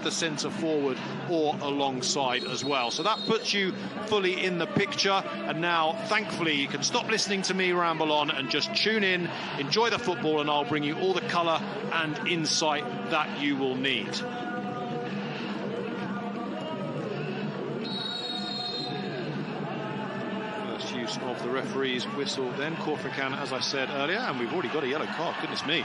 the centre forward or alongside as well. So that puts you fully in the picture. And now, thankfully, you can stop listening to me ramble on and just tune in, enjoy the football, and I'll bring you all the colour and insight that you will need. First use of the referee's whistle then. Khorfakkan, as I said earlier, and we've already got a yellow card, goodness me.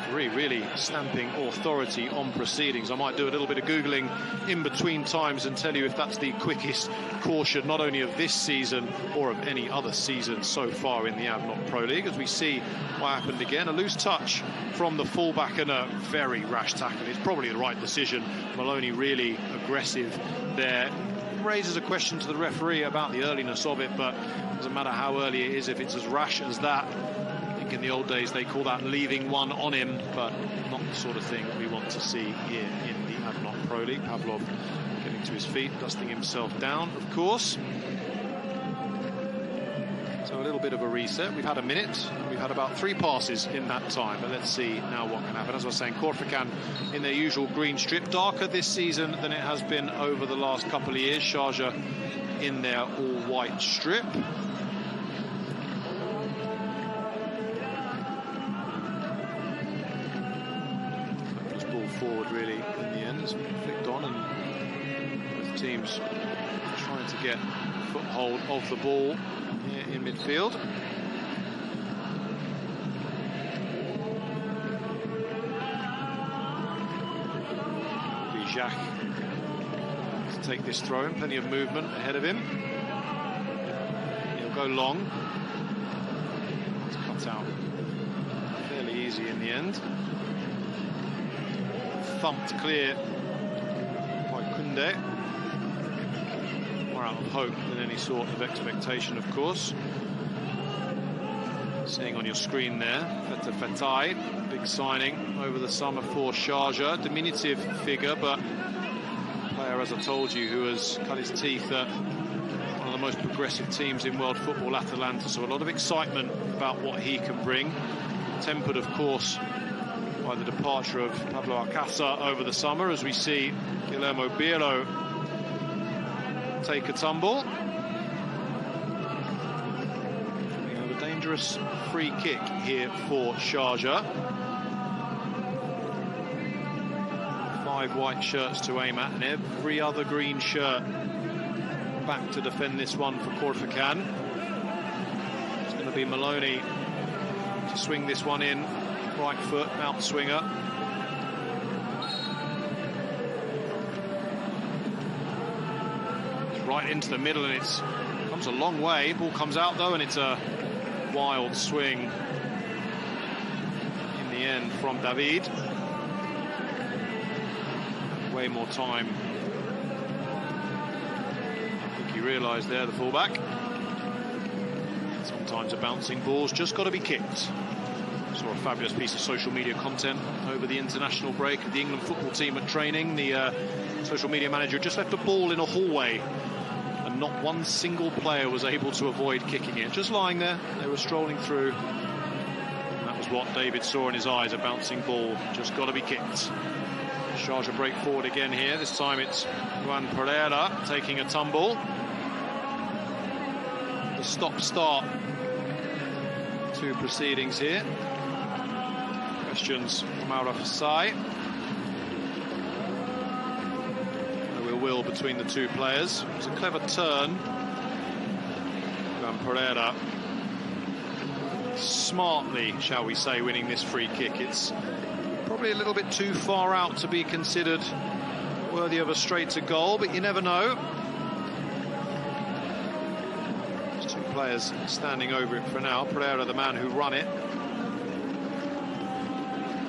Referee really stamping authority on proceedings. I might do a little bit of Googling in between times and tell you if that's the quickest caution, not only of this season or of any other season so far in the ADNOC Pro League. As we see what happened again, a loose touch from the fullback and a very rash tackle. It's probably the right decision. Maloney really aggressive there. Raises a question to the referee about the earliness of it, but it doesn't matter how early it is if it's as rash as that. In the old days they call that leaving one on him, but not the sort of thing we want to see here in the ADNOC Pro League. Pavlov getting to his feet, dusting himself down, of course. So a little bit of a reset. We've had a minute, we've had about 3 passes in that time, but let's see now what can happen. As I was saying, Khorfakkan in their usual green strip, darker this season than it has been over the last couple of years. Sharjah in their all-white strip. Forward really in the end, has flicked on, and both teams trying to get foothold of the ball here in midfield. Jacques to take this throw in, plenty of movement ahead of him. He'll go long. It's cut out fairly easy in the end. Thumped clear by Koundé. More out of hope than any sort of expectation, of course. Seeing on your screen there, Feta Fatai, big signing over the summer for Sharjah. Diminutive figure, but player, as I told you, who has cut his teeth at one of the most progressive teams in world football, Atalanta. So a lot of excitement about what he can bring. Tempered, of course, by the departure of Pablo Alcácer over the summer, as we see Guillermo Birlo take a tumble. We have a dangerous free kick here for Sharjah. 5 white shirts to aim at, and every other green shirt back to defend this one for Khorfakkan. It's going to be Maloney to swing this one in. Right foot, out swinger. It's right into the middle, and it comes a long way. Ball comes out though, and it's a wild swing in the end from David. Way more time. I think he realised there, the fullback. Sometimes a bouncing ball's just got to be kicked. Saw a fabulous piece of social media content over the international break of the England football team at training. The social media manager just left a ball in a hallway, and not one single player was able to avoid kicking it. Just lying there, they were strolling through. And that was what David saw in his eyes, a bouncing ball, just got to be kicked. Sharjah break forward again here. This time it's Luan Pereira taking a tumble. The stop-start to proceedings here. Questions from Maura Fasai. No will between the two players. It's a clever turn. Luan Pereira smartly, shall we say, winning this free kick. It's probably a little bit too far out to be considered worthy of a straight to goal, but you never know. There's 2 players standing over it for now. Pereira, the man who run it.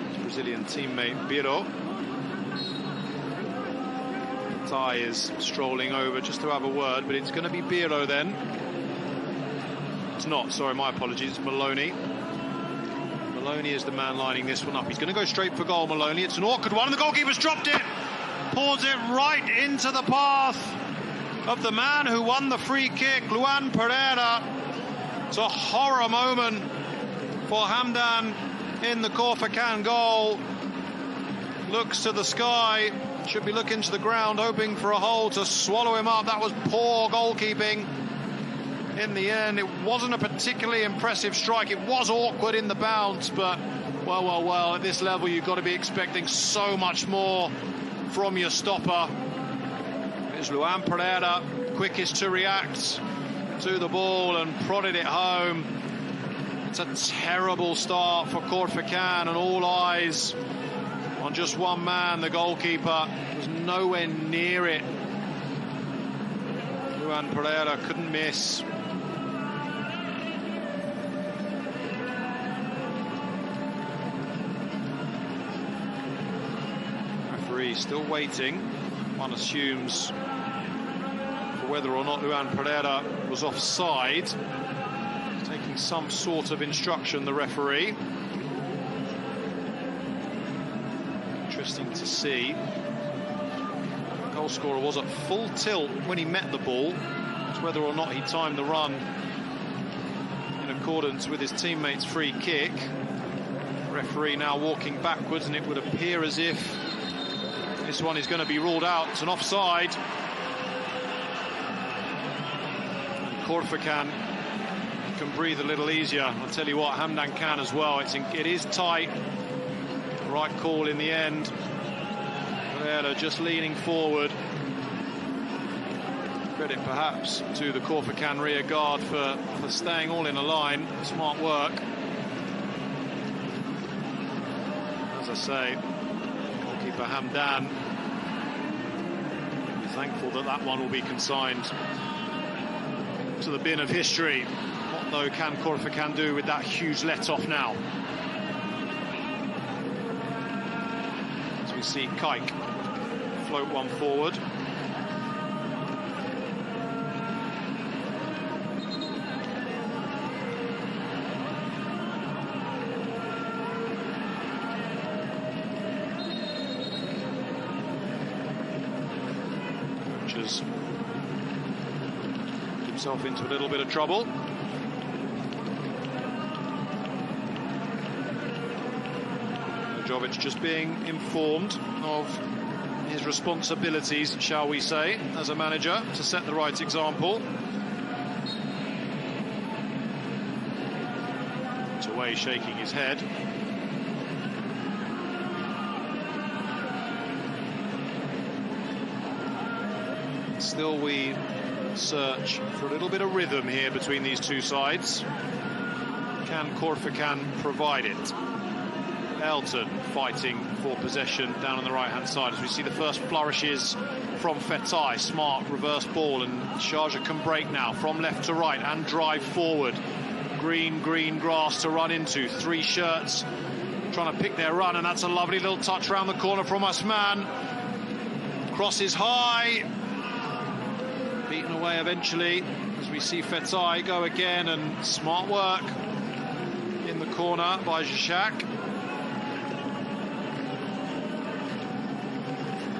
His Brazilian teammate Biro. Tai is strolling over just to have a word, but it's going to be Biro then. It's not, sorry, my apologies, it's Maloney. Maloney is the man lining this one up. He's going to go straight for goal, Maloney. It's an awkward one, and the goalkeeper's dropped it. Pours it right into the path of the man who won the free kick, Luan Pereira. It's a horror moment for Hamdan in the Khorfakkan goal. Looks to the sky Should be looking to the ground, hoping for a hole to swallow him up. That was poor goalkeeping. In the end, it wasn't a particularly impressive strike. It was awkward in the bounce, but well, at this level, you've got to be expecting so much more from your stopper. It's Luan Pereira, quickest to react to the ball and prodded it home. It's a terrible start for Khorfakkan, and all eyes on just one man, the goalkeeper. Was nowhere near it. Luan Pereira couldn't miss. Referee still waiting. One assumes for whether or not Luan Pereira was offside. Taking some sort of instruction, the referee. Interesting to see. The goal scorer was at full tilt when he met the ball. It's whether or not he timed the run in accordance with his teammate's free kick. Referee now walking backwards, and it would appear as if this one is going to be ruled out. It's an offside. Khorfakkan can breathe a little easier. I'll tell you what, Hamdan can as well. It is tight. Right call in the end. Pereira just leaning forward. Credit perhaps to the Khorfakkan rear guard for staying all in a line. Smart work. As I say, goalkeeper Hamdan, thankful that one will be consigned to the bin of history. What though can Khorfakkan do with that huge let-off now? As we see Kike float one forward. Coach has himself into a little bit of trouble. Jovic just being informed of his responsibilities, shall we say, as a manager, to set the right example. It's away, shaking his head. Still we search for a little bit of rhythm here between these two sides. Can Khorfakkan provide it? Elton fighting for possession down on the right-hand side as we see the first flourishes from Fetai. Smart reverse ball, and Sharjah can break now from left to right and drive forward. Green grass to run into. Three shirts trying to pick their run, and that's a lovely little touch around the corner from Usman. Crosses high. Beaten away eventually as we see Fetai go again, and smart work in the corner by Zhishak.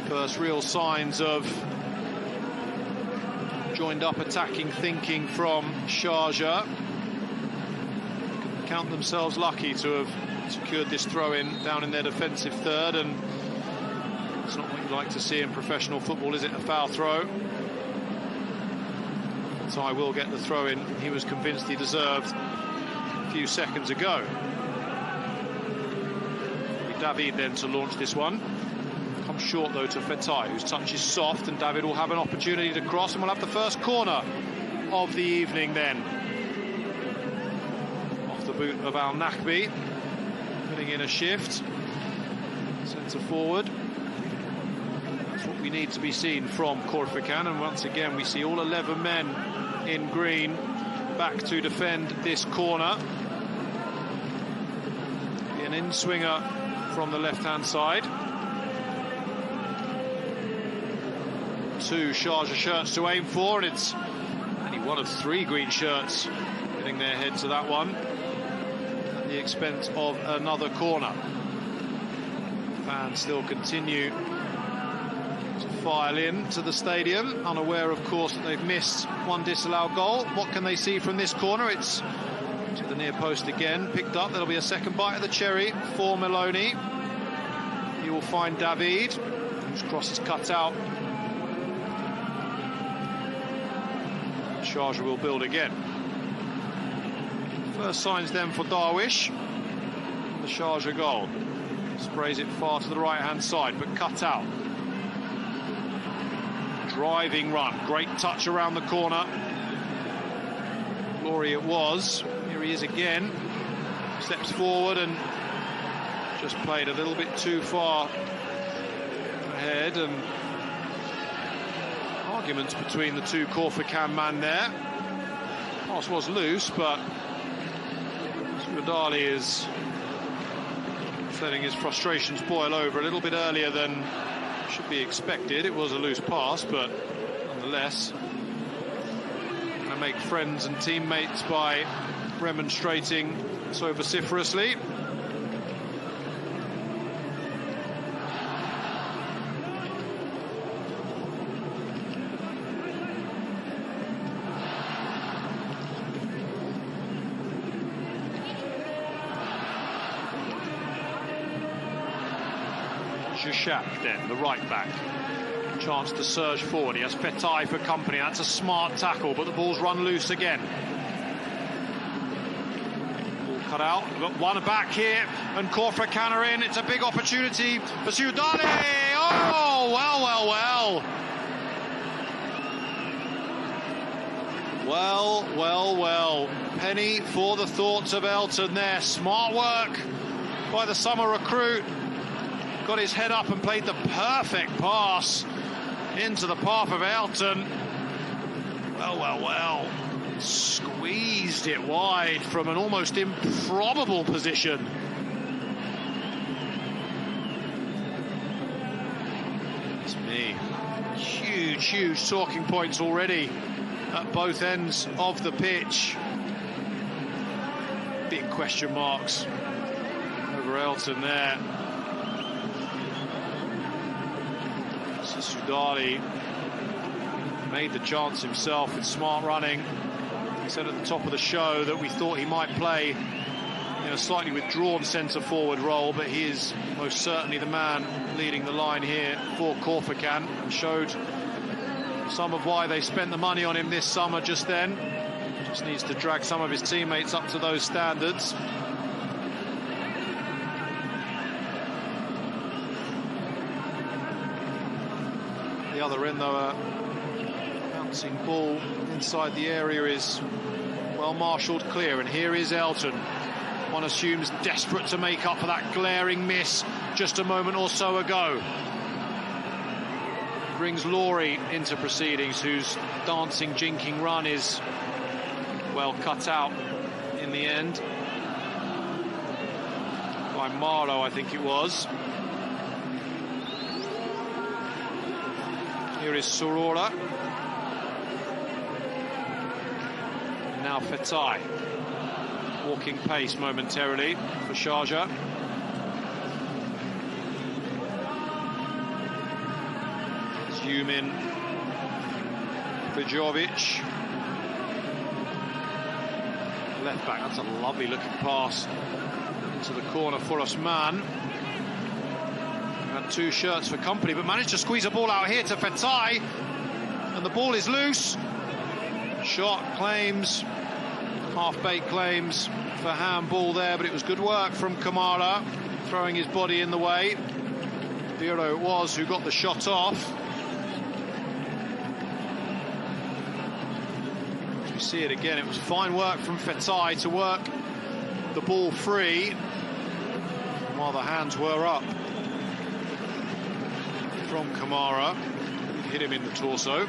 First real signs of joined up attacking thinking from Sharjah. Count themselves lucky to have secured this throw-in down in their defensive third, and it's not what you like to see in professional football, is it? A foul throw. So I will get the throw-in he was convinced he deserved a few seconds ago. David then to launch this one. Comes short though to Fetai, whose touch is soft, and David will have an opportunity to cross, and we'll have the first corner of the evening then. Off the boot of Al Nakbi, putting in a shift. Centre forward. That's what we need to be seen from Khorfakkan, and once again we see all 11 men in green back to defend this corner. An in-swinger from the left-hand side. Two Sharjah shirts to aim for, and it's only one of three green shirts getting their head to that one at the expense of another corner. Fans still continue to file in to the stadium, unaware of course that they've missed one disallowed goal. What can they see from this corner? It's to the near post again, picked up. There'll be a second bite of the cherry for Maloney. He will find David. His cross is cut out. Sharjah will build again. First signs then for Darwish. The Sharjah goal. Sprays it far to the right-hand side, but cut out. Driving run. Great touch around the corner. Glory it was. Here he is again. Steps forward and just played a little bit too far ahead, and arguments between the two Khorfakkan man there. Pass was loose, but Sudali is letting his frustrations boil over a little bit earlier than should be expected. It was a loose pass, but nonetheless, going to make friends and teammates by remonstrating so vociferously. Sharjah then, the right back. Chance to surge forward. He has Fetai for company. That's a smart tackle, but the ball's run loose again. Ball cut out. We've got one back here, and Khorfakkan are in. It's a big opportunity for Sudali. Oh, well. Well. Penny for the thoughts of Elton there. Smart work by the summer recruit. Got his head up and played the perfect pass into the path of Elton. Well. Squeezed it wide from an almost improbable position. It's me. Huge talking points already at both ends of the pitch. Big question marks over Elton there. Sudali made the chance himself with smart running. He said at the top of the show that we thought he might play in a slightly withdrawn centre-forward role, but he is most certainly the man leading the line here for Khorfakkan, and showed some of why they spent the money on him this summer just then. Just needs to drag some of his teammates up to those standards. The other end, though, a bouncing ball inside the area is well marshalled clear, and here is Elton. One assumes desperate to make up for that glaring miss just a moment or so ago. Brings Laurie into proceedings, whose dancing, jinking run is well cut out in the end by Marlow, I think it was. Here is Sorora. And now Fetai. Walking pace momentarily for Sharjah. Zoom in. Bijovic. Left back. That's a lovely looking pass into the corner for Osman. Had two shirts for company, but managed to squeeze a ball out here to Fetai, and the ball is loose. Shot claims, half-baked claims for handball there, but it was good work from Kamara, throwing his body in the way. Biro it was who got the shot off. As we see it again, it was fine work from Fetai to work the ball free while the hands were up from Kamara. Hit him in the torso.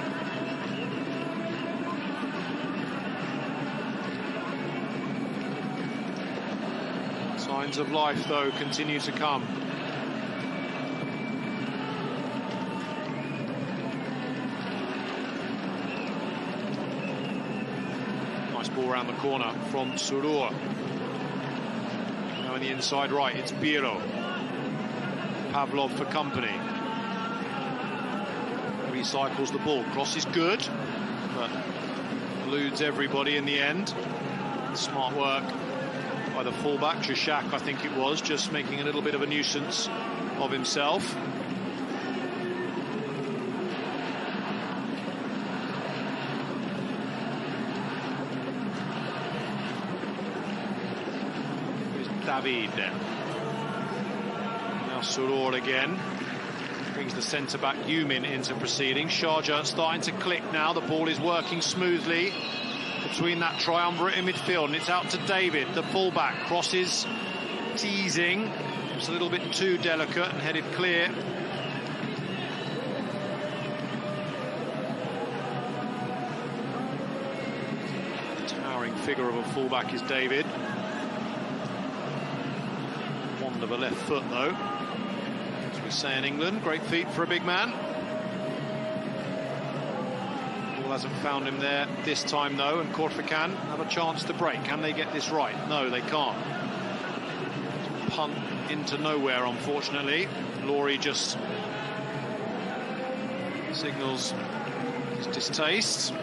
Signs of life, though, continue to come. Nice ball around the corner from Surur. Now on the inside right, it's Biro. Pavlov for company. Recycles the ball. Cross is good, but eludes everybody in the end. Smart work by the fullback, Sharjah, I think it was, just making a little bit of a nuisance of himself. David. Now Surur again. Brings the centre-back Yumin into proceedings. Sharjah starting to click now. The ball is working smoothly between that triumvirate in midfield, and it's out to David, the fullback. Crosses, teasing. It's a little bit too delicate and headed clear. The towering figure of a fullback is David. Fond of a left foot, though. As we say in England, great feet for a big man. Ball hasn't found him there this time, though, and Khorfakkan have a chance to break. Can they get this right? No, they can't. Punt into nowhere, unfortunately. Laurie just signals his distaste.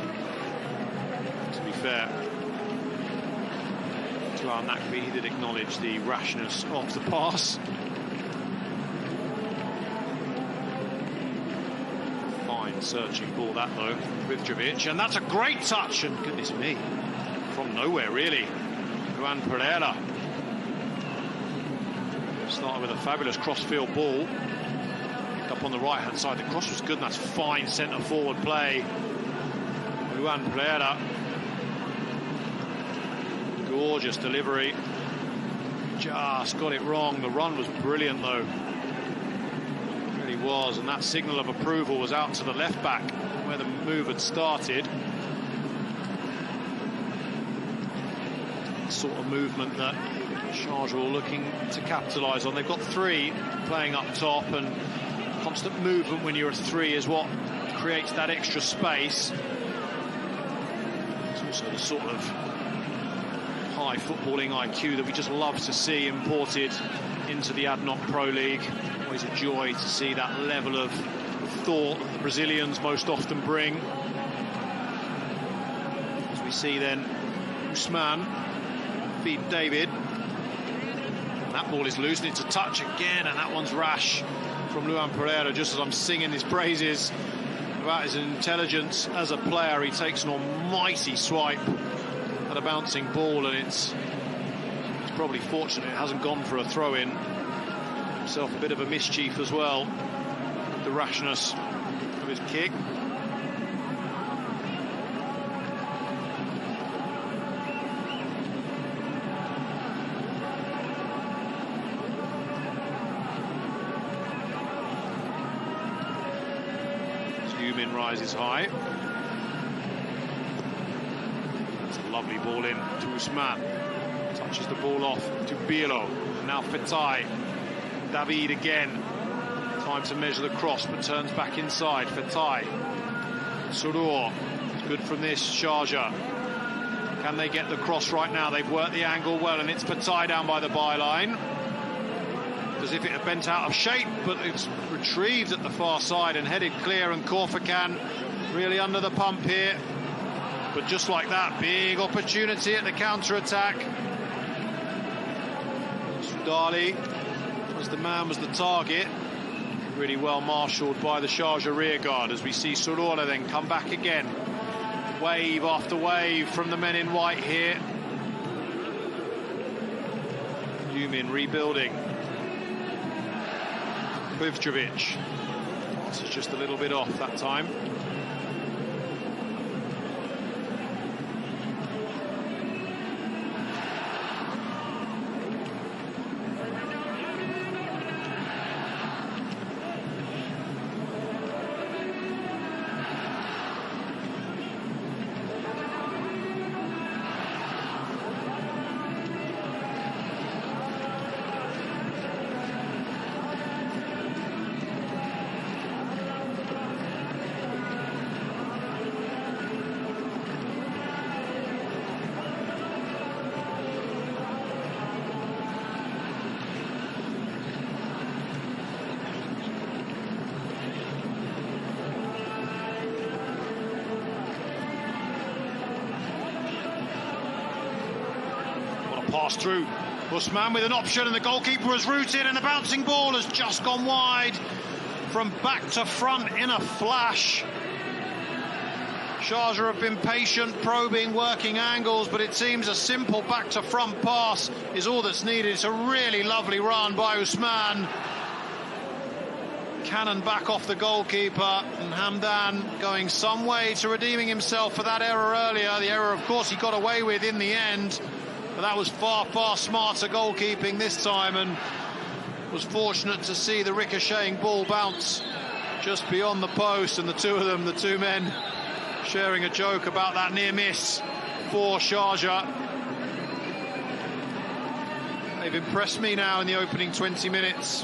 To be fair to our Nakvi, he did acknowledge the rashness of the pass. Fine searching ball that, though, Vivjovic, and that's a great touch, and goodness me, from nowhere really. Juan Pereira started with a fabulous cross-field ball. Up on the right-hand side, the cross was good, and that's fine centre-forward play. Juan Pereira. Gorgeous delivery. Just got it wrong. The run was brilliant, though. It really was, and that signal of approval was out to the left-back, where the move had started. Sort of movement that Sharjah are looking to capitalise on. They've got three playing up top, and constant movement when you're a three is what creates that extra space. It's also the sort of high footballing IQ that we just love to see imported into the ADNOC Pro League. Always a joy to see that level of thought that the Brazilians most often bring. As we see then, Usman feed David. That ball is loose, and it's a touch again, and that one's rash from Juan Pereira. Just as I'm singing his praises about his intelligence as a player, he takes an almighty swipe at a bouncing ball, and it's probably fortunate it hasn't gone for a throw-in. Himself a bit of a mischief as well, the rashness of his kick. Yumin rises high. That's a lovely ball in to Usman. Touches the ball off to Bielo. Now Fetai. David again. Time to measure the cross, but turns back inside. Fetai. Surur. Good from this, Sharjah. Can they get the cross right now? They've worked the angle well, and it's Fetai down by the byline. As if it had bent out of shape, but it's retrieved at the far side and headed clear, and Khorfakkan really under the pump here. But just like that, big opportunity at the counter-attack. Sudali, as the man was the target, really well marshalled by the Sharjah rearguard, as we see Surur then come back again. Wave after wave from the men in white here. Yumin rebuilding. Vivjovic. This is just a little bit off that time. Pass through. Usman with an option, and the goalkeeper has rooted, and the bouncing ball has just gone wide from back to front in a flash. Sharjah have been patient, probing, working angles, but it seems a simple back-to-front pass is all that's needed. It's a really lovely run by Usman. Cannon back off the goalkeeper, and Hamdan going some way to redeeming himself for that error earlier. The error, of course, he got away with in the end, but that was far, far smarter goalkeeping this time, and was fortunate to see the ricocheting ball bounce just beyond the post, and the two men sharing a joke about that near miss for Sharjah. They've impressed me now in the opening 20 minutes.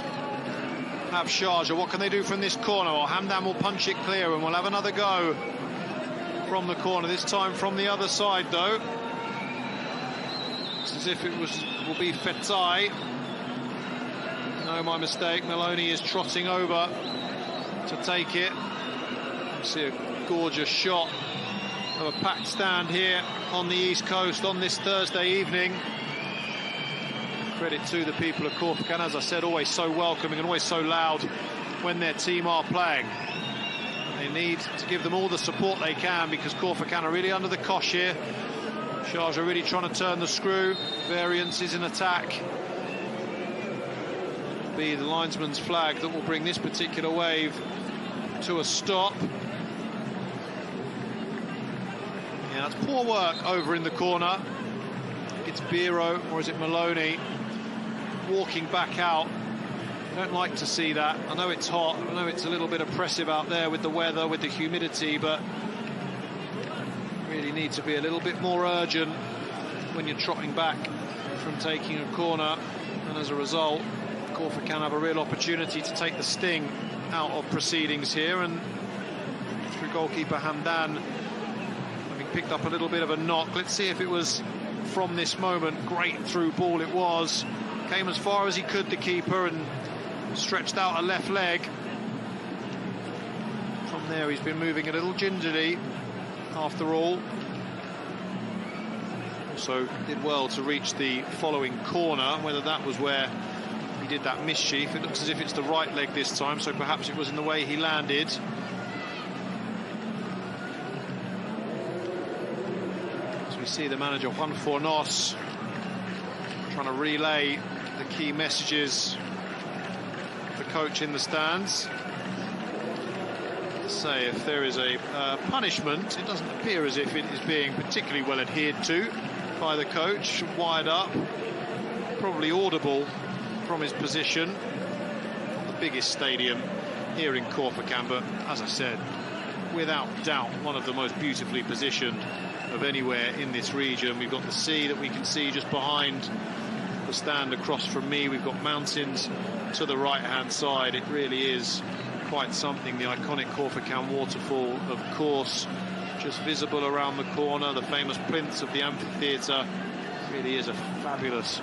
Have Sharjah. What can they do from this corner? Well, Hamdan will punch it clear, and we'll have another go from the corner, this time from the other side though. It's as if it will be Fetai. No, my mistake. Maloney is trotting over to take it. You see a gorgeous shot of a packed stand here on the East Coast on this Thursday evening. Credit to the people of Khorfakkan, as I said, always so welcoming and always so loud when their team are playing. They need to give them all the support they can, because Khorfakkan are really under the cosh here. Sharjah really trying to turn the screw. Variances in attack. It'll be the linesman's flag that will bring this particular wave to a stop. Yeah, that's poor work over in the corner. It's Biro, or is it Maloney, walking back out. I don't like to see that. I know it's hot, I know it's a little bit oppressive out there with the weather, with the humidity, but really need to be a little bit more urgent when you're trotting back from taking a corner, and as a result Khorfakkan have a real opportunity to take the sting out of proceedings here, and through goalkeeper Hamdan having picked up a little bit of a knock. Let's see if it was from this moment. Great through ball it was, came as far as he could, the keeper, and stretched out a left leg. From there he's been moving a little gingerly after all. Also did well to reach the following corner. Whether that was where he did that mischief, it looks as if it's the right leg this time, so perhaps it was in the way he landed. As we see the manager Juan Fornos trying to relay the key messages of the coach in the stands. Say, if there is a punishment, it doesn't appear as if it is being particularly well adhered to by the coach. Wired up, probably audible from his position. Not the biggest stadium here in Khorfakkan, but as I said, without doubt one of the most beautifully positioned of anywhere in this region. We've got the sea that we can see just behind the stand across from me. We've got mountains to the right hand side. It really is quite something. The iconic Khorfakkan waterfall, of course, just visible around the corner. The famous plinths of the amphitheatre. Really is a fabulous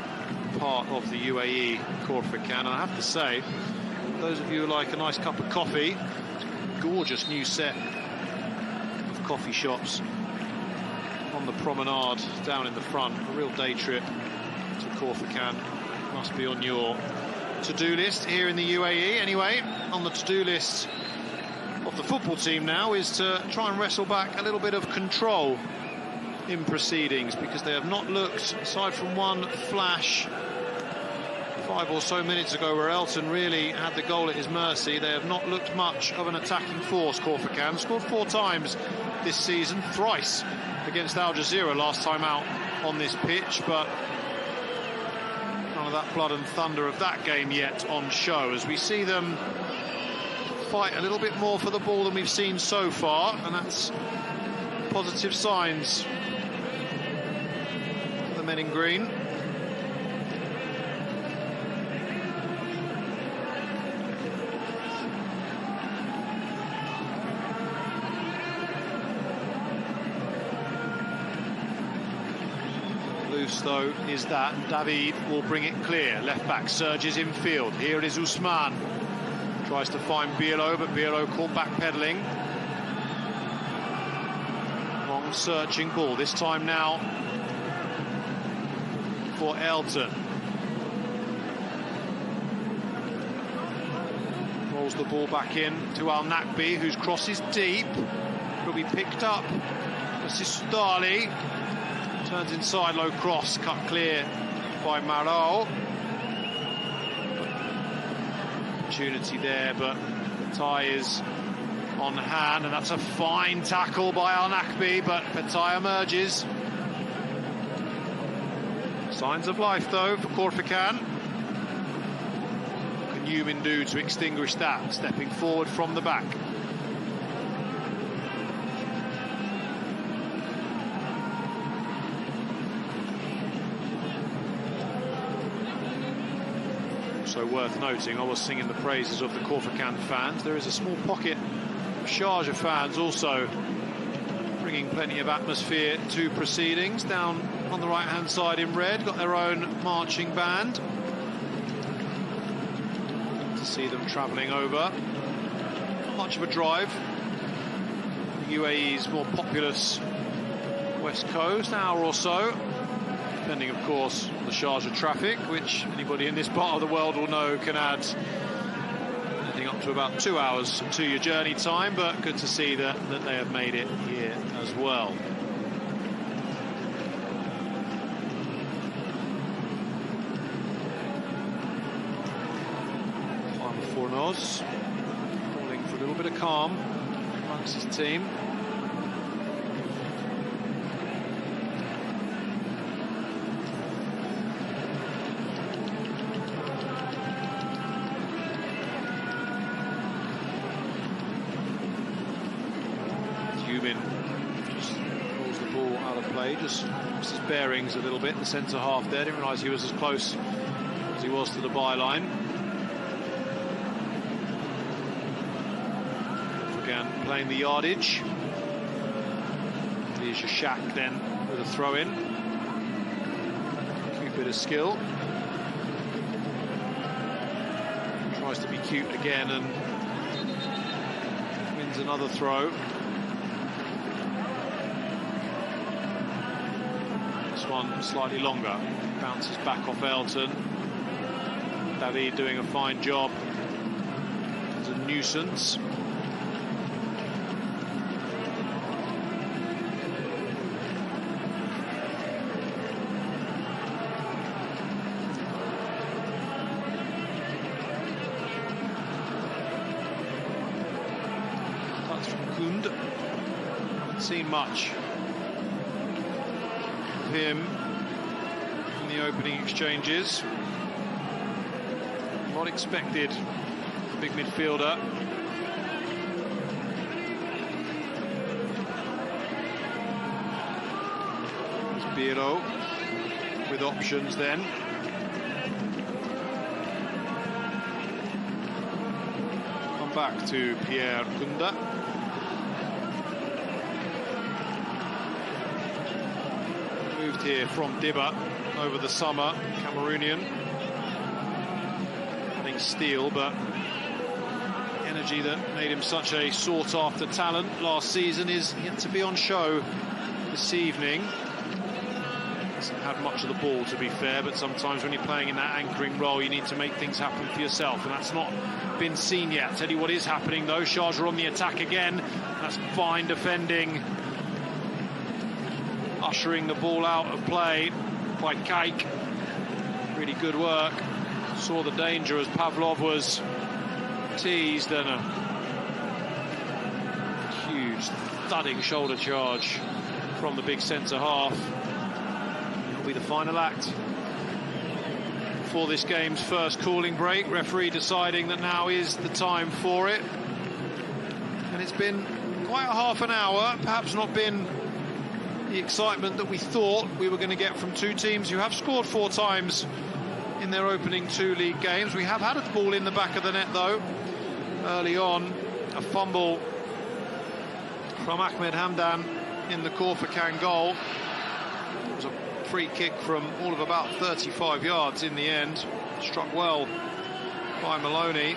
part of the UAE, Khorfakkan. And I have to say, those of you who like a nice cup of coffee, gorgeous new set of coffee shops on the promenade down in the front. A real day trip to Khorfakkan must be on your to-do list here in the UAE. Anyway, on the to-do list of the football team now is to try and wrestle back a little bit of control in proceedings, because they have not looked, aside from one flash 5 or so minutes ago where Elton really had the goal at his mercy, they have not looked much of an attacking force. Khorfakkan scored 4 times this season, thrice against Al Jazeera last time out on this pitch, but none of that blood and thunder of that game yet on show, as we see them fight a little bit more for the ball than we've seen so far, and that's positive signs for the men in green. Loose though is that David will bring it clear. Left back surges in field. Here it is Usman. Tries to find Birlo, but Birlo caught back pedaling. Long searching ball, this time now for Elton. Rolls the ball back in to Al Nakbi, whose cross is deep. It'll be picked up. Sistali turns inside, low cross, cut clear by Marao. Opportunity there, but Petai is on hand, and that's a fine tackle by Al Nakbi, but Petai emerges. Signs of life though for Khorfakkan. What can Yumin do to extinguish that? Stepping forward from the back. So worth noting, I was singing the praises of the Khorfakkan fans. There is a small pocket of Sharjah fans also bringing plenty of atmosphere to proceedings. Down on the right-hand side in red, got their own marching band. To see them travelling over. Not much of a drive. The UAE's more populous west coast, hour or so. Depending, of course, on the Sharjah traffic, which anybody in this part of the world will know can add anything up to about 2 hours to your journey time, but good to see that they have made it here as well. Final Fornoz calling for a little bit of calm amongst his team. Just pulls the ball out of play, just lost his bearings a little bit in the centre half there. Didn't realise he was as close as he was to the byline. Again, playing the yardage. Here's your Shaq then with a throw in. Cute bit of skill. Tries to be cute again and wins another throw. One slightly longer, bounces back off Elton. David doing a fine job as a nuisance. That's from Kund. Haven't seen much him in the opening exchanges. Not expected, the big midfielder. It's Biro with options then. Come back to Pierre Kunda. Moved here from Dibba over the summer, Cameroonian. Having steel, but the energy that made him such a sought-after talent last season is yet to be on show this evening. Hasn't had much of the ball, to be fair, but sometimes when you're playing in that anchoring role, you need to make things happen for yourself, and that's not been seen yet. I'll tell you what is happening, though. Sharjah on the attack again. That's fine defending. Ushering the ball out of play by Kaik. Really good work. Saw the danger as Pavlov was teased, and a huge thudding shoulder charge from the big centre half. It'll be the final act for this game's first cooling break. Referee deciding that now is the time for it. And it's been quite a half an hour, perhaps not been the excitement that we thought we were going to get from two teams who have scored 4 times in their opening 2 league games. We have had a ball in the back of the net though early on. A fumble from Ahmed Hamdan in the Khorfakkan goal. It was a free kick from all of about 35 yards in the end, struck well by Maloney,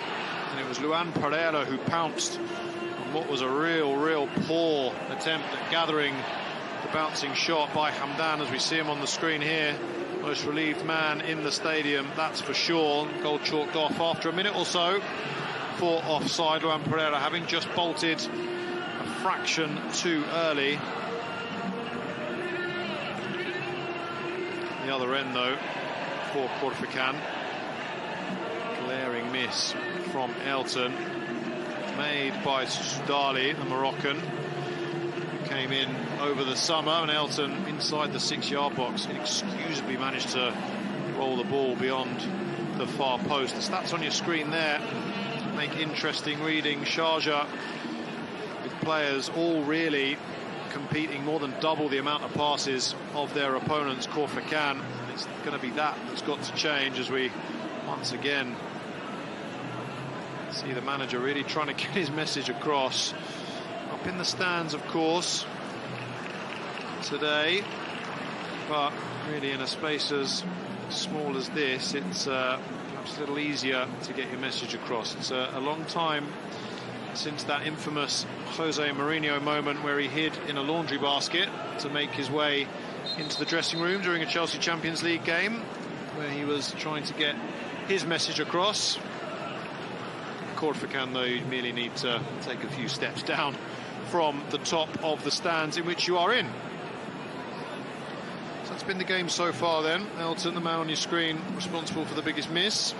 and it was Luan Pereira who pounced on what was a real poor attempt at gathering the bouncing shot by Hamdan, as we see him on the screen here. Most relieved man in the stadium, that's for sure. Goal chalked off after a minute or so for offside. Luan Pereira having just bolted a fraction too early. The other end, though, for Khorfakkan. Glaring miss from Elton, made by Sudali, the Moroccan, who came in over the summer, and Elton, inside the 6-yard box, inexcusably managed to roll the ball beyond the far post. The stats on your screen there make interesting reading. Sharjah, with players all really competing more than double the amount of passes of their opponents. Khorfakkan, it's going to be that's got to change, as we once again see the manager really trying to get his message across. Up in the stands, of course, today, but really in a space as small as this, it's perhaps a little easier to get your message across. It's a long time since that infamous Jose Mourinho moment where he hid in a laundry basket to make his way into the dressing room during a Chelsea Champions League game, where he was trying to get his message across. Khorfakkan, though, you merely need to take a few steps down from the top of the stands in which you are in. So that's been the game so far then. Elton, the man on your screen, responsible for the biggest miss.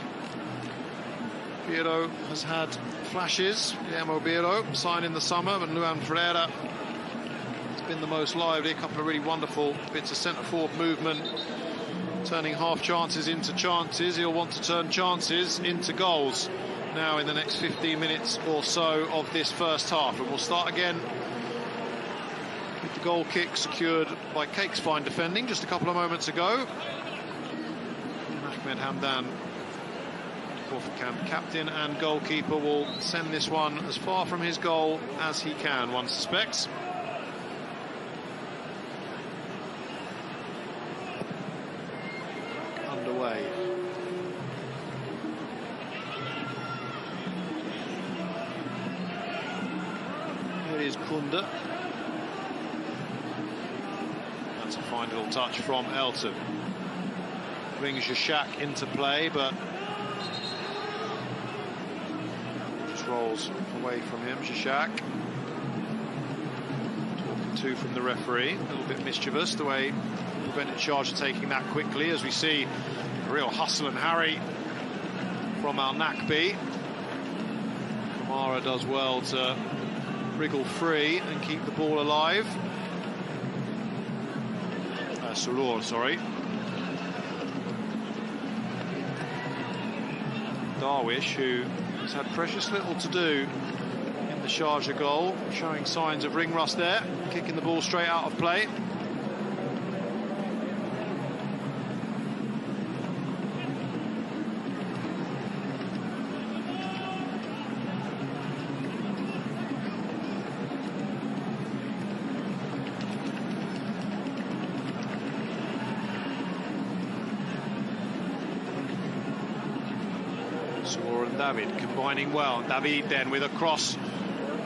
Biro has had flashes. Guillermo Biro, signed in the summer, but Luan Ferreira has been the most lively. A couple of really wonderful bits of centre-forward movement, turning half chances into chances. He'll want to turn chances into goals now in the next 15 minutes or so of this first half. And we'll start again with the goal kick secured by Cake's fine defending just a couple of moments ago. Ahmed Hamdan, Khorfakkan captain and goalkeeper, will send this one as far from his goal as he can, one suspects. Underway. Here is Kunda. That's a fine little touch from Elton. Brings Shashak into play, but just rolls away from him. Shashak talking to from the referee, a little bit mischievous the way he prevented Sharjah taking that quickly, as we see a real hustle and harry from Al Nakbi. Kamara does well to wriggle free and keep the ball alive. Surur, sorry. Darwish, who has had precious little to do in the Sharjah goal, showing signs of ring rust there, kicking the ball straight out of play. David combining well. David then with a cross,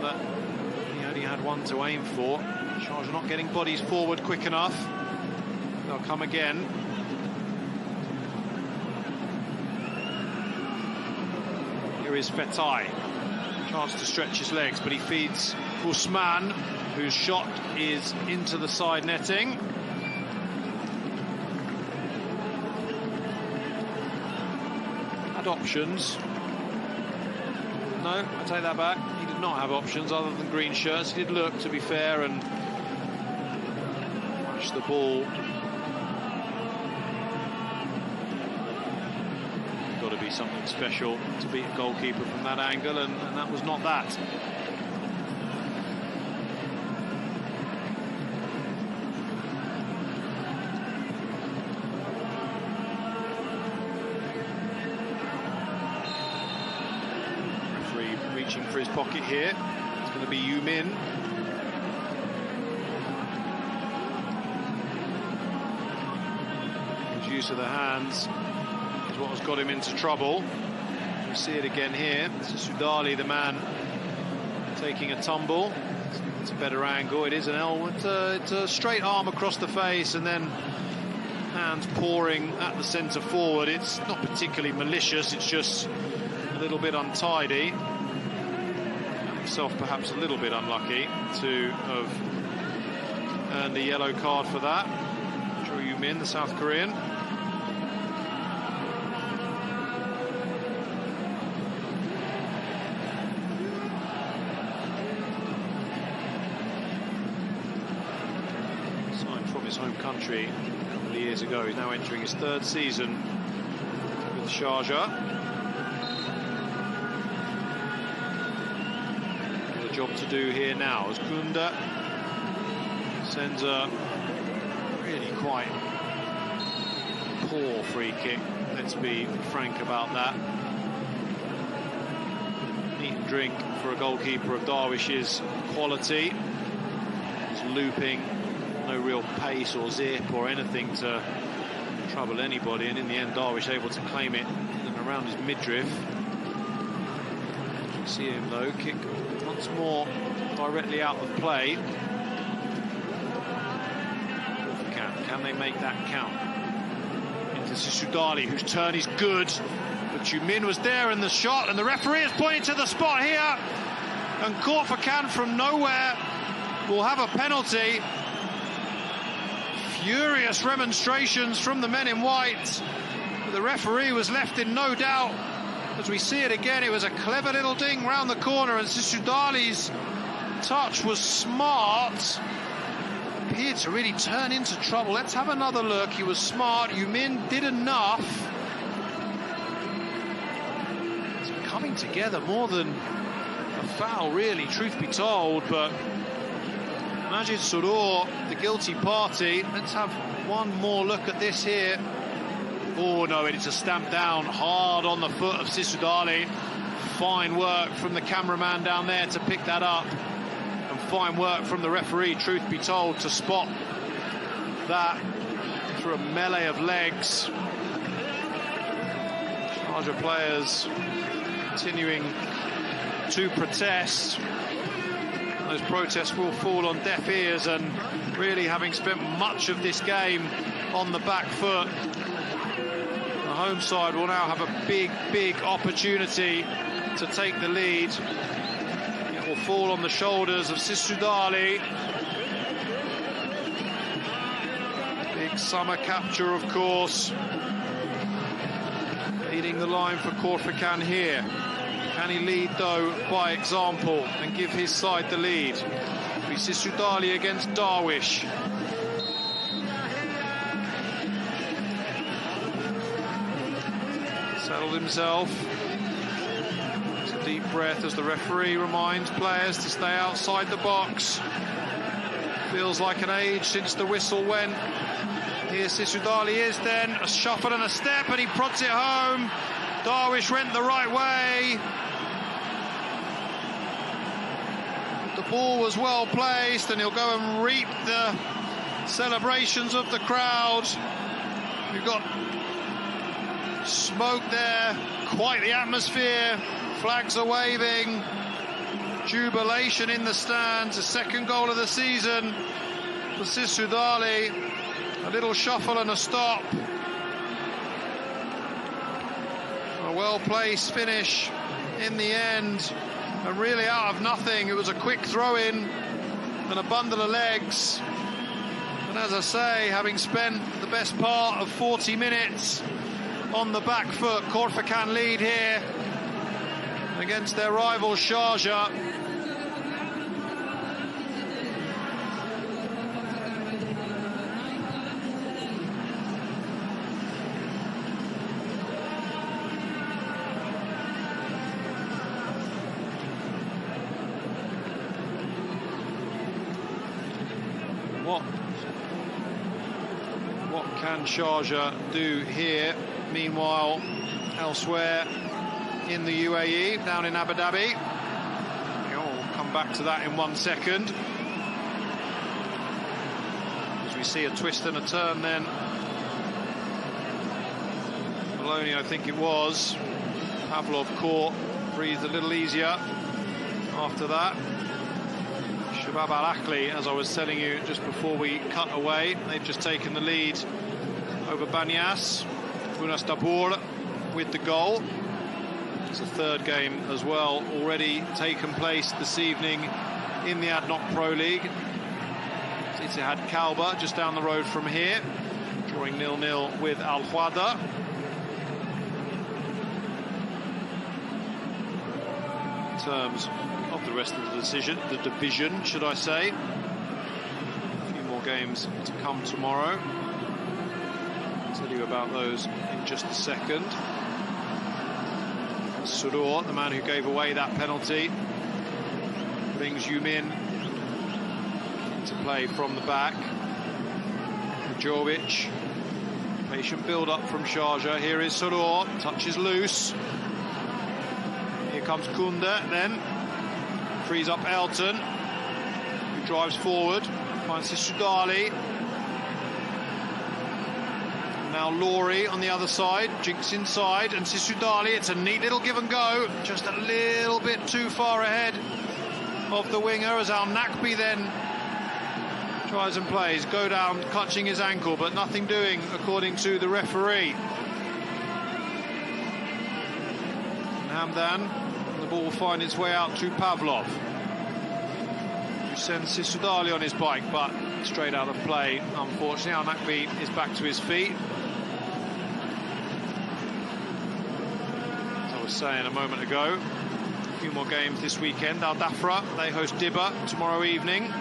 but he only had one to aim for. Sharjah not getting bodies forward quick enough. They'll come again. Here is Fetai. Chance to stretch his legs, but he feeds Usman, whose shot is into the side netting. Had options. No, I take that back. He did not have options other than green shirts. He did look, to be fair, and flashed the ball. Got to be something special to beat a goalkeeper from that angle, and that was not that. Reaching for his pocket here. It's going to be Yumin. His use of the hands is what has got him into trouble. We see it again here. This is Sudali, the man taking a tumble. It's a better angle. It is an L. It's a straight arm across the face, and then hands pouring at the centre forward. It's not particularly malicious. It's just a little bit untidy. himself perhaps a little bit unlucky to have earned a yellow card for that. Cho Yoo-min, the South Korean. Signed from his home country a couple of years ago. He's now entering his third season with Sharjah. Job to do here now as Kunda sends a really quite poor free kick. Let's be frank about that. Eat and drink for a goalkeeper of Darwish's quality. It's looping, no real pace or zip or anything to trouble anybody, and in the end Darwish able to claim it around his midriff. You see him though kick once more directly out of play. Can they make that count? Into Sisudali, whose turn is good, but Yoo-min was there in the shot, and the referee is pointing to the spot here, and Khorfakkan from nowhere will have a penalty. Furious remonstrations from the men in white. The referee was left in no doubt. As we see it again, it was a clever little ding round the corner, and Sisudali's touch was smart. Appeared to really turn into trouble. Let's have another look. He was smart. Yoo-min did enough. It's coming together more than a foul, really, truth be told. But Majid Surur, the guilty party. Let's have one more look at this here. Oh no, it's a stamp down hard on the foot of Sisudali. Fine work from the cameraman down there to pick that up, and fine work from the referee, truth be told, to spot that through a melee of legs. Sharjah players continuing to protest. Those protests will fall on deaf ears, and really having spent much of this game on the back foot, the home side will now have a big opportunity to take the lead. It will fall on the shoulders of Sisudali. Big summer capture, of course. Leading the line for Khorfakkan here. Can he lead, though, by example and give his side the lead? It'll be Sisudali against Darwish. Settled himself. It's a deep breath as the referee reminds players to stay outside the box. Feels like an age since the whistle went. Here Sisudali is then, a shuffle and a step, and he prods it home. Darwish went the right way. The ball was well placed, and he'll go and reap the celebrations of the crowd. We've got smoke there, quite the atmosphere. Flags are waving, jubilation in the stands. A second goal of the season for Sisudali. A little shuffle and a stop. A well-placed finish in the end, and really out of nothing. It was a quick throw-in and a bundle of legs. And as I say, having spent the best part of 40 minutes on the back foot, Khorfakkan lead here against their rival Sharjah. What can Sharjah do here? Meanwhile, elsewhere in the UAE, down in Abu Dhabi. We'll come back to that in 1 second. As we see a twist and a turn then. Maloney, I think it was. Pavlov caught, breathed a little easier after that. Shabab Al-Akhli, as I was telling you just before we cut away, they've just taken the lead over Banyas. Bunas Dabur with the goal. There's a third game as well already taken place this evening in the Adnoc Pro League. Ittihad Kalba just down the road from here, drawing 0-0 with Al Huada. In terms of the rest of the division, should I say. A few more games to come tomorrow. I'll tell you about those in just a second. Surur, the man who gave away that penalty, brings Yumin to play from the back. Jovic, patient build-up from Sharjah. Here is Surur, touch is loose. Here comes Kunda, then frees up Elton, who drives forward, finds Sisudali. Now Laurie on the other side, Jinx inside, and Sisudali. It's a neat little give and go, just a little bit too far ahead of the winger as Al Nakbi then tries and plays. Go down, clutching his ankle, but nothing doing according to the referee. Hamdan, the ball will find its way out to Pavlov, who sends Sisudali on his bike, but straight out of play. Unfortunately, Al Nakbi is back to his feet. Was saying a moment ago, a few more games this weekend. Al Dhafra, they host Dibba tomorrow evening.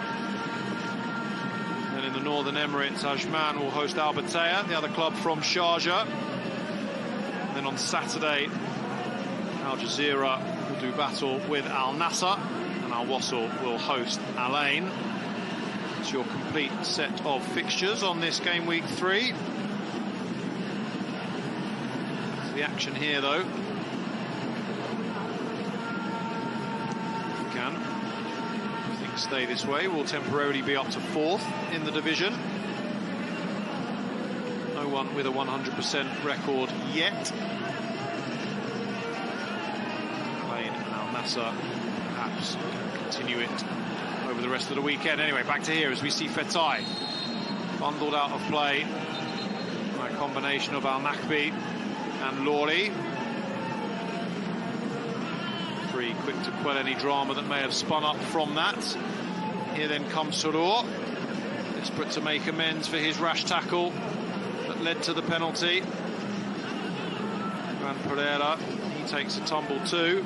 Then in the Northern Emirates, Ajman will host Al Battaya, the other club from Sharjah. And then on Saturday, Al Jazeera will do battle with Al Nassr, and Al Wasl will host Al Ain. It's your complete set of fixtures on this game week 3. The action here, though. If things stay this way, we'll temporarily be up to 4th in the division. No one with a 100% record yet. Playing Al Nassr, perhaps continue it over the rest of the weekend. Anyway, back to here as we see Fetai bundled out of play by a combination of Al Nakbi and Laurie. Quick to quell any drama that may have spun up from that. Here then comes Surur, desperate to make amends for his rash tackle that led to the penalty. Gran Pereira, he takes a tumble too.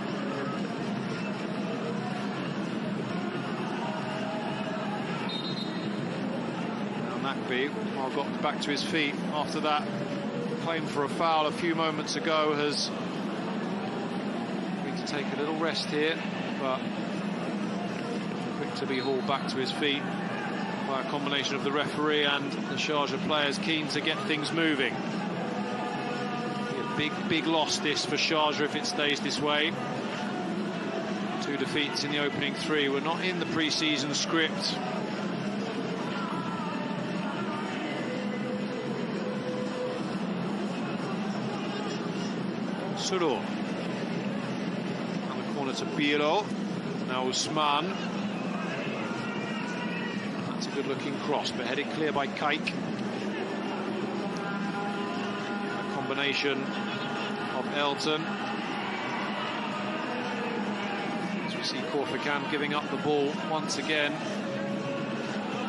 Now Nakbi, well, got back to his feet after that claim for a foul a few moments ago, has take a little rest here, but quick to be hauled back to his feet by a combination of the referee and the Sharjah players, keen to get things moving. A big loss this for Sharjah if it stays this way. 2 defeats in the opening 3 were not in the pre-season script. Surur. To Biro, now Usman. That's a good-looking cross, but headed clear by Kaik. A combination of Elton. As we see Khorfakkan giving up the ball once again.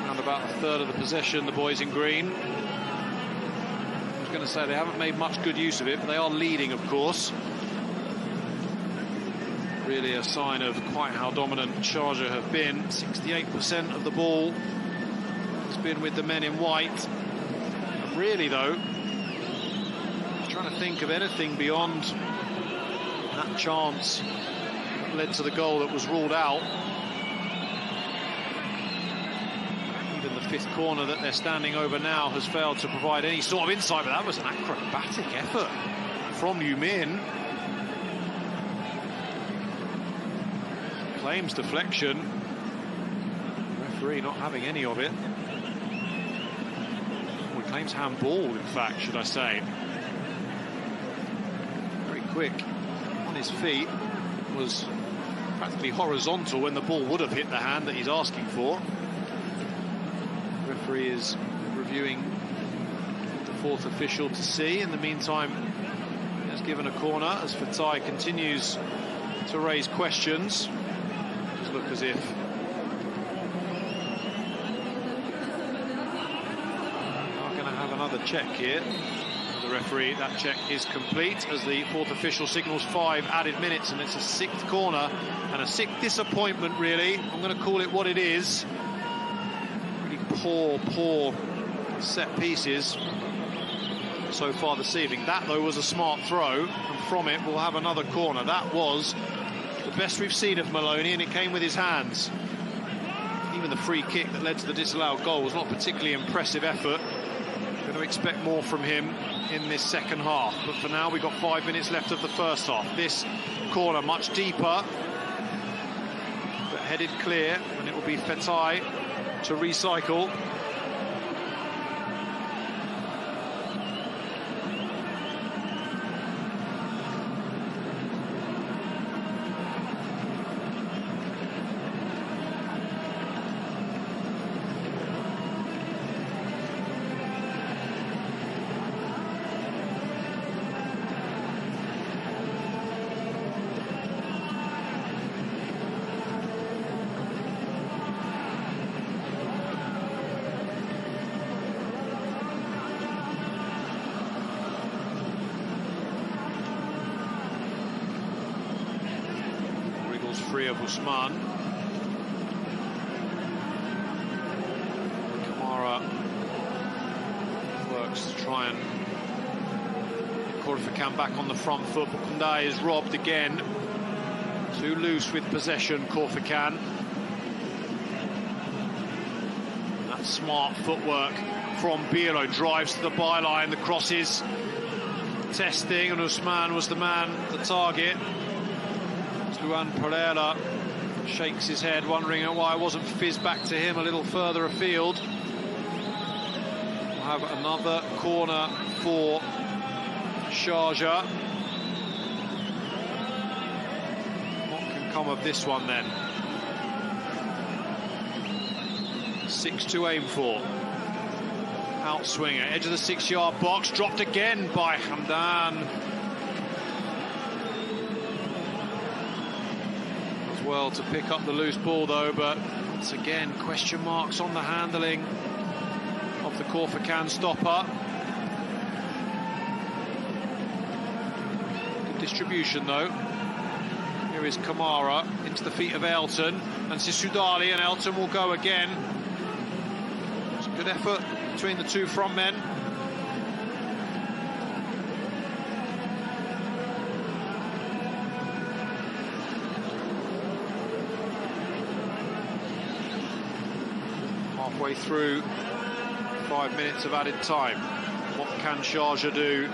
Around about a third of the possession, the boys in green. I was going to say they haven't made much good use of it, but they are leading, of course. Really a sign of quite how dominant Sharjah have been. 68% of the ball has been with the men in white. And really, though, I was trying to think of anything beyond that chance that led to the goal that was ruled out. Even the 5th corner that they're standing over now has failed to provide any sort of insight, but that was an acrobatic effort from Yumin. Claims deflection. Referee not having any of it. Well, he claims handball, in fact, should I say. Very quick on his feet. Was practically horizontal when the ball would have hit the hand that he's asking for. The referee is reviewing the 4th official to see. In the meantime, is given a corner as Fatai continues to raise questions. Does look as if we're going to have another check here. The referee, that check is complete as the fourth official signals 5 added minutes, and it's a 6th corner and a 6th disappointment, really. I'm going to call it what it is. Really poor set pieces so far this evening. That, though, was a smart throw, and from it we'll have another corner. That was the best we've seen of Maloney, and it came with his hands. Even the free kick that led to the disallowed goal was not a particularly impressive effort. Going to expect more from him in this second half, but for now we've got 5 minutes left of the first half. This corner much deeper, but headed clear, and it will be Fatai to recycle. Free of Usman. Kamara works to try and Khorfakkan back on the front foot, but Kundai is robbed again. Too loose with possession, Khorfakkan. That smart footwork from Bielo, drives to the byline, the crosses testing, and Usman was the man, the target. Juan Pereira shakes his head, wondering why it wasn't fizzed back to him a little further afield. We'll have another corner for Sharjah. What can come of this one then? 6 to aim for. Outswinger, edge of the 6-yard box, dropped again by Hamdan. Well to pick up the loose ball, though, but once again question marks on the handling of the Khorfakkan stopper. Good distribution, though. Here is Kamara into the feet of Elton and Sisudali, and Elton will go again. It's a good effort between the two front men. Halfway through 5 minutes of added time. What can Sharjah do?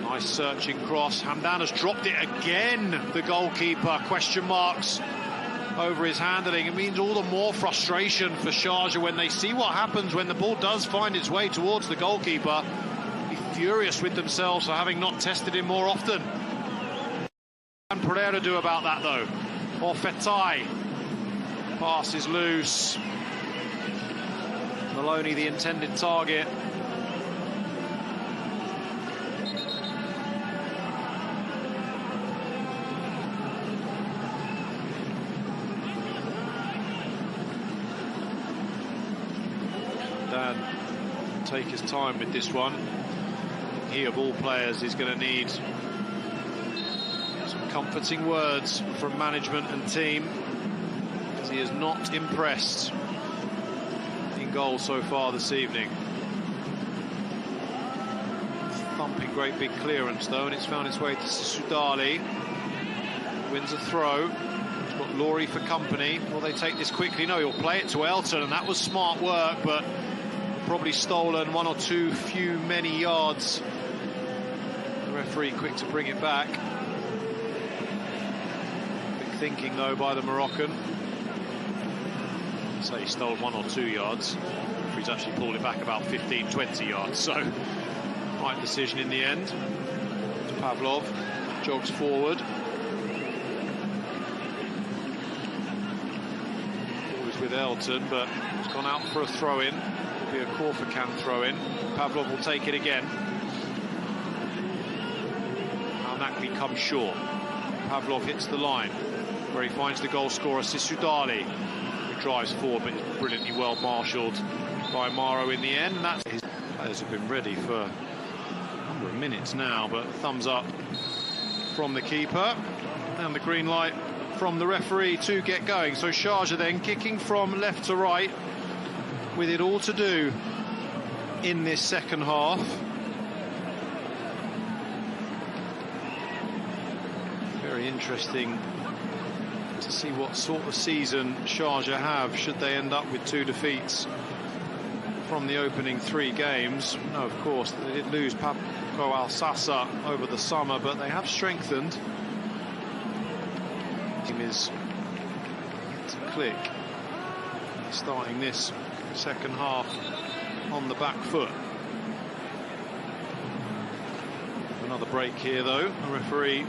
Nice searching cross. Hamdan has dropped it again. The goalkeeper, question marks over his handling. It means all the more frustration for Sharjah when they see what happens when the ball does find its way towards the goalkeeper. Be furious with themselves for having not tested him more often. What can Pereira do about that, though? Or Fatai? Pass is loose. Maloney, the intended target. Dan take his time with this one. He, of all players, is going to need some comforting words from management and team. He is not impressed in goal so far this evening. Thumping great big clearance, though, and it's found its way to Sudali. Wins a throw. He's got Laurie for company. Will they take this quickly? No, he'll play it to Elton, and that was smart work, but probably stolen 1 or 2 many yards. The referee quick to bring it back. Quick thinking, though, by the Moroccan. So he stole 1 or 2 yards. He's actually pulled it back about 15-20 yards, so right decision in the end. Pavlov jogs forward. Always with Elton, but he's gone out for a throw-in. It'll be a Khorfakkan throw-in. Pavlov will take it again. quickly come short. Pavlov hits the line, where he finds the goal scorer Sisudali, who drives forward, but it's brilliantly well marshalled by Maro in the end. And that's his players have been ready for a number of minutes now, but thumbs up from the keeper and the green light from the referee to get going. So Sharjah then kicking from left to right, with it all to do in this second half. Very interesting to see what sort of season Sharjah have should they end up with 2 defeats from the opening 3 games. No, of course, they did lose Paco Alsassa over the summer, but they have strengthened. Team is to click, starting this second half on the back foot. Another break here, though. The referee's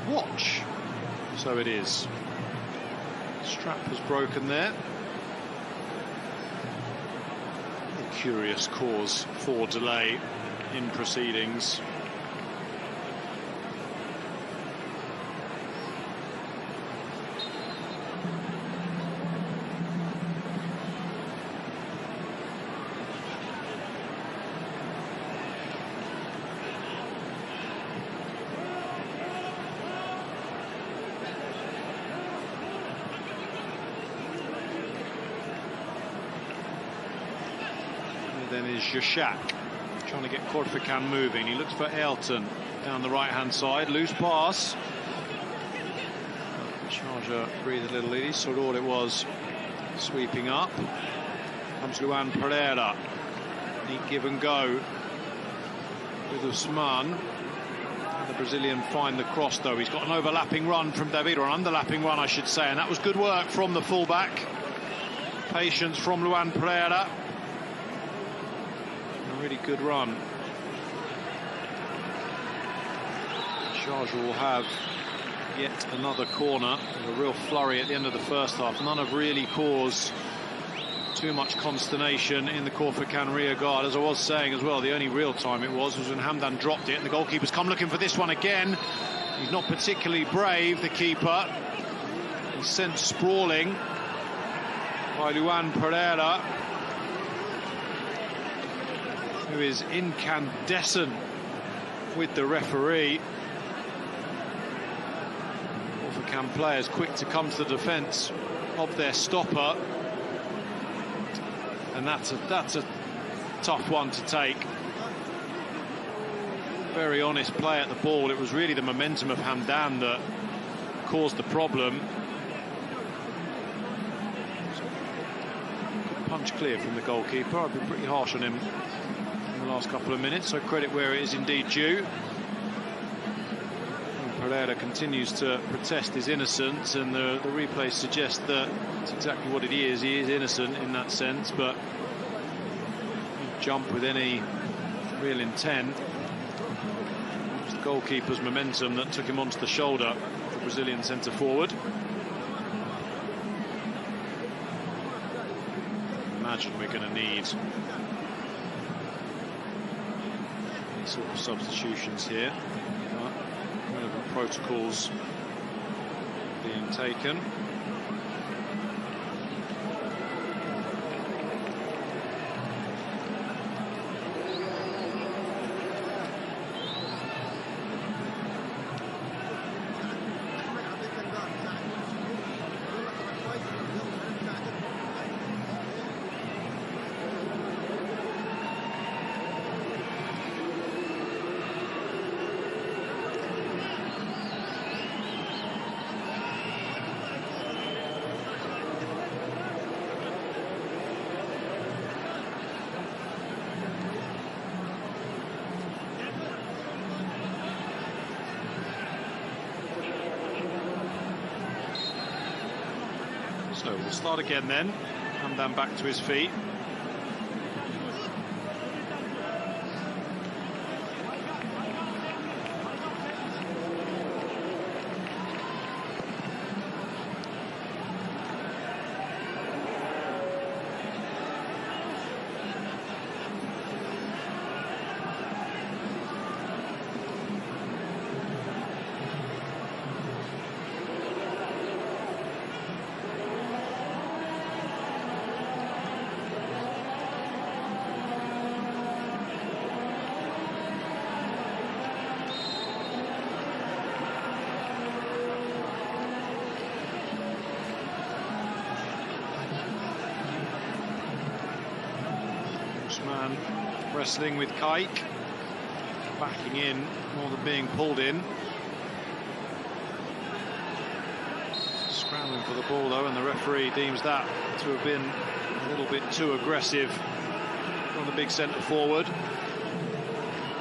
watch. So it is. Strap was broken there. A curious cause for delay in proceedings. Then is Jashak trying to get Khorfakkan moving. He looks for Ailton down the right-hand side. Loose pass. Sharjah breathed a little easy. Saw what it was sweeping up. Comes Luan Pereira. Neat give and go with Usman. The Brazilian find the cross, though. He's got an overlapping run from David, or an underlapping run, I should say, and that was good work from the fullback. Patience from Luan Pereira. Really good run. Sharjah will have yet another corner. A real flurry at the end of the first half. None have really caused too much consternation in the Khorfakkan rear guard. As I was saying as well, the only real time it was when Hamdan dropped it, and the goalkeeper's come looking for this one again. He's not particularly brave, the keeper. He's sent sprawling by Luan Pereira, who is incandescent with the referee. Khorfakkan players quick to come to the defence of their stopper, and that's a tough one to take. Very honest play at the ball. It was really the momentum of Hamdan that caused the problem. Punch clear from the goalkeeper. I've been pretty harsh on him last couple of minutes, so credit where it is indeed due. And Pereira continues to protest his innocence, and the replay suggests that it's exactly what it is. He is innocent in that sense, but jump with any real intent. It's the goalkeeper's momentum that took him onto the shoulder, the Brazilian centre forward. Imagine we're going to need sort of substitutions here, but relevant protocols being taken. So we'll start again then. Hamdan back to his feet. This man wrestling with Kijk, backing in more than being pulled in. Scrambling for the ball though, and the referee deems that to have been a little bit too aggressive from the big centre forward.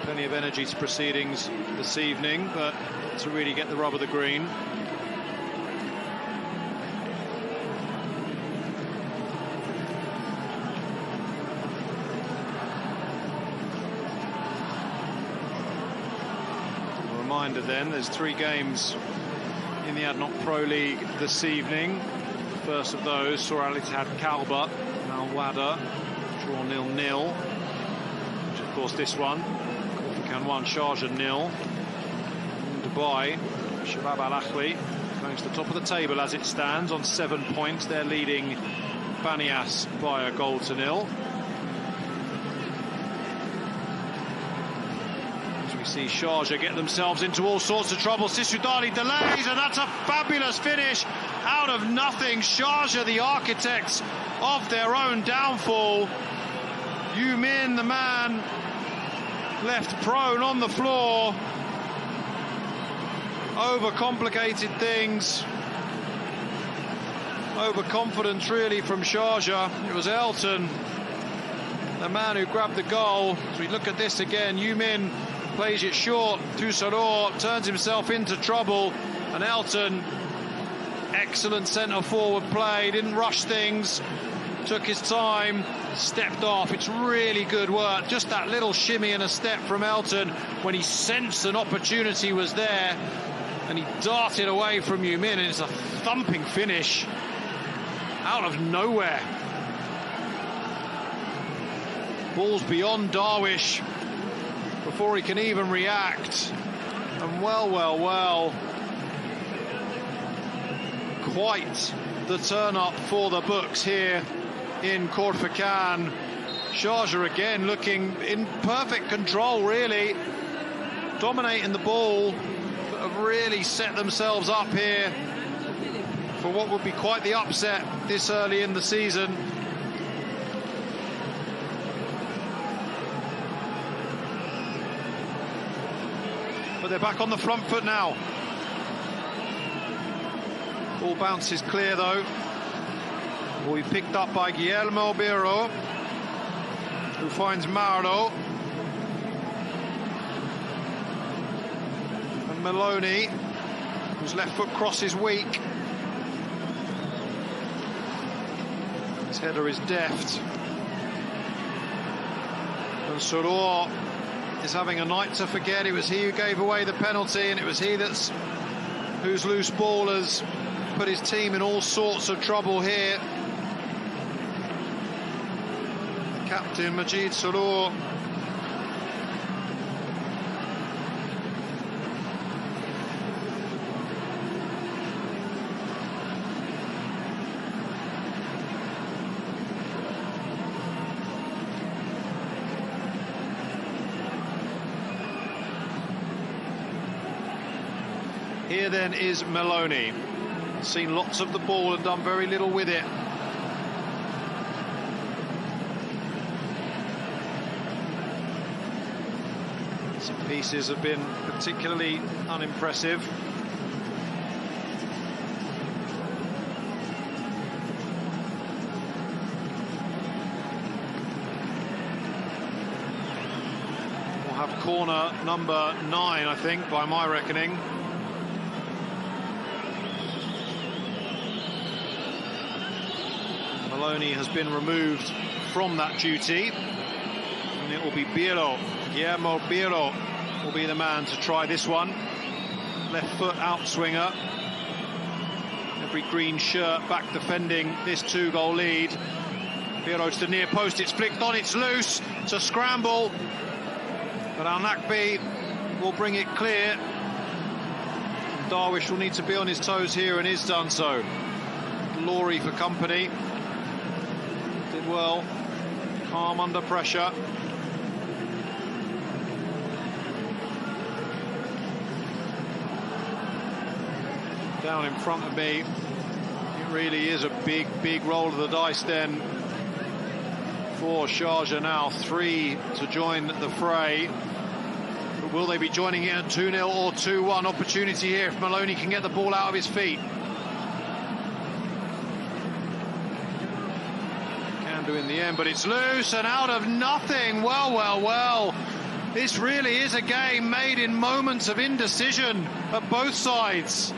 Plenty of energy to proceedings this evening, but to really get the rub of the green. A reminder then, there's 3 games in the ADNOC Pro League this evening. The first of those saw Al Ittihad Kalba and Al Wada draw 0-0, which of course this one, Khorfakkan 1, Sharjah 0. Dubai, Shabab Al Ahli going to the top of the table as it stands on 7 points. They're leading Banias by a 0-0. As we see Sharjah get themselves into all sorts of trouble. Sisudali delays, and that's a fabulous finish out of nothing. Sharjah, the architects of their own downfall. Yu Min, the man left prone on the floor. Overcomplicated things. Overconfidence really from Sharjah. It was Elton, the man who grabbed the goal. As we look at this again, Yu Min plays it short. Toussaint turns himself into trouble, and Elton, excellent centre forward play, didn't rush things, took his time, stepped off. It's really good work. Just that little shimmy and a step from Elton when he sensed an opportunity was there, and he darted away from Yu Min, and it's a thumping finish out of nowhere. Ball's beyond Darwish before he can even react. And well, quite the turn-up for the books here in Khorfakkan. Sharjah again looking in perfect control, really, dominating the ball, but have really set themselves up here for what would be quite the upset this early in the season. But they're back on the front foot now. Ball bounces clear though. Will be picked up by Guillermo Biro, who finds Marlo. And Maloney, whose left foot crosses weak. His header is deft. And Soro is having a night to forget. It was he who gave away the penalty, and it was he whose loose ball has put his team in all sorts of trouble here. The captain, Majid Soro. Here then is Maloney. Seen lots of the ball and done very little with it. Some pieces have been particularly unimpressive. We'll have corner number 9, I think, by my reckoning. Maloney has been removed from that duty, and it will be Biro. Guillermo Biro will be the man to try this one. Left foot outswinger. Every green shirt back defending this 2-goal lead. Biro to the near post, it's flicked on, it's loose, it's a scramble, but Al Nakbi will bring it clear. Darwish will need to be on his toes here, and is done so. Laurie for company. Did well, calm under pressure. Down in front of me, it really is a big roll of the dice then for Sharjah now, 3 to join the fray. But will they be joining it at 2-0 or 2-1? Opportunity here if Maloney can get the ball out of his feet. Can do in the end, but it's loose and out of nothing. Well, well, well. This really is a game made in moments of indecision at both sides.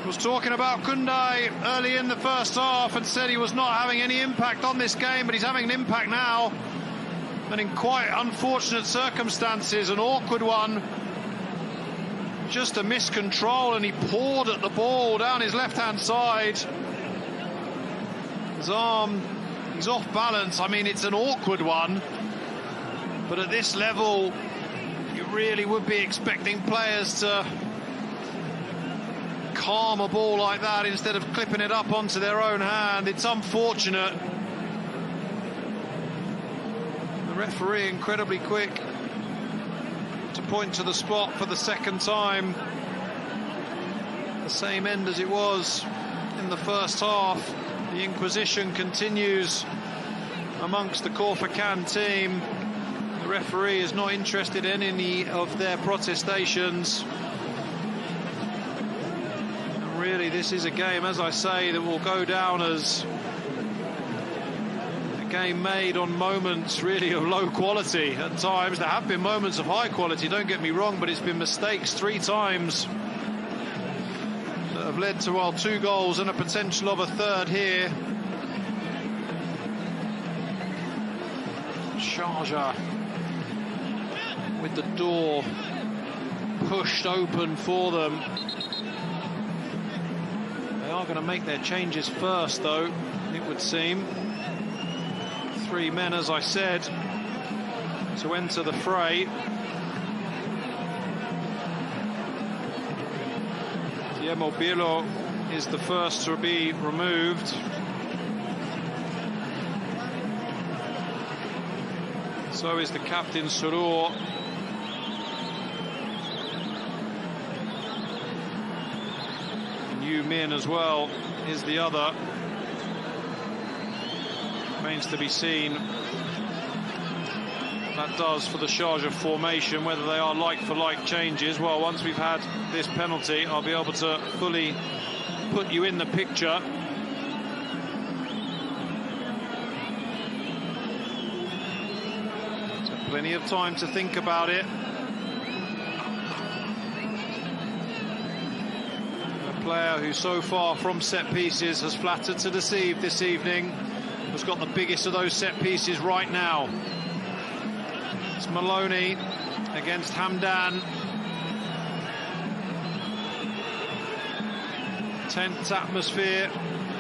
I was talking about Koundé early in the first half and said he was not having any impact on this game, but he's having an impact now, and in quite unfortunate circumstances. An awkward one, just a miscontrol, and he poured at the ball down his left-hand side. His arm, he's off balance. I mean, it's an awkward one, but at this level you really would be expecting players to calm a ball like that instead of clipping it up onto their own hand. It's unfortunate. The referee incredibly quick to point to the spot for the second time. The same end as it was in the first half. The inquisition continues amongst the Khorfakkan team. The referee is not interested in any of their protestations. Really, this is a game, as I say, that will go down as a game made on moments really of low quality at times. There have been moments of high quality, don't get me wrong, but it's been mistakes 3 times that have led to, well, 2 goals and a potential of a third here. Sharjah with the door pushed open for them. They are going to make their changes first, though, it would seem. 3 men, as I said, to enter the fray. Guillermo is the first to be removed. So is the captain, Surur. Yu Min as well is the other. Remains to be seen what that does for the Sharjah formation, whether they are like-for-like changes. Well, once we've had this penalty, I'll be able to fully put you in the picture. So plenty of time to think about it. Player who so far from set pieces has flattered to deceive this evening, has got the biggest of those set pieces right now. It's Maloney against Hamdan. Tense atmosphere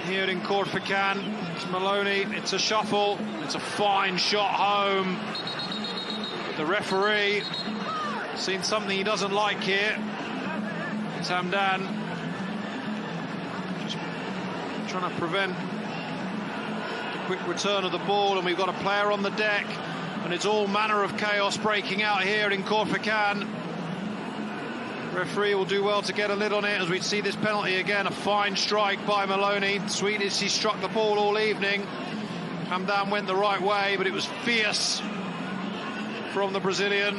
here in Khorfakkan. It's Maloney, it's a shuffle, it's a fine shot home. The referee seen something he doesn't like here. It's Hamdan trying to prevent the quick return of the ball, and we've got a player on the deck, and it's all manner of chaos breaking out here in Khorfakkan. Referee will do well to get a lid on it as we see this penalty again. A fine strike by Maloney. Sweetest he struck the ball all evening. Hamdan went the right way, but it was fierce from the Brazilian.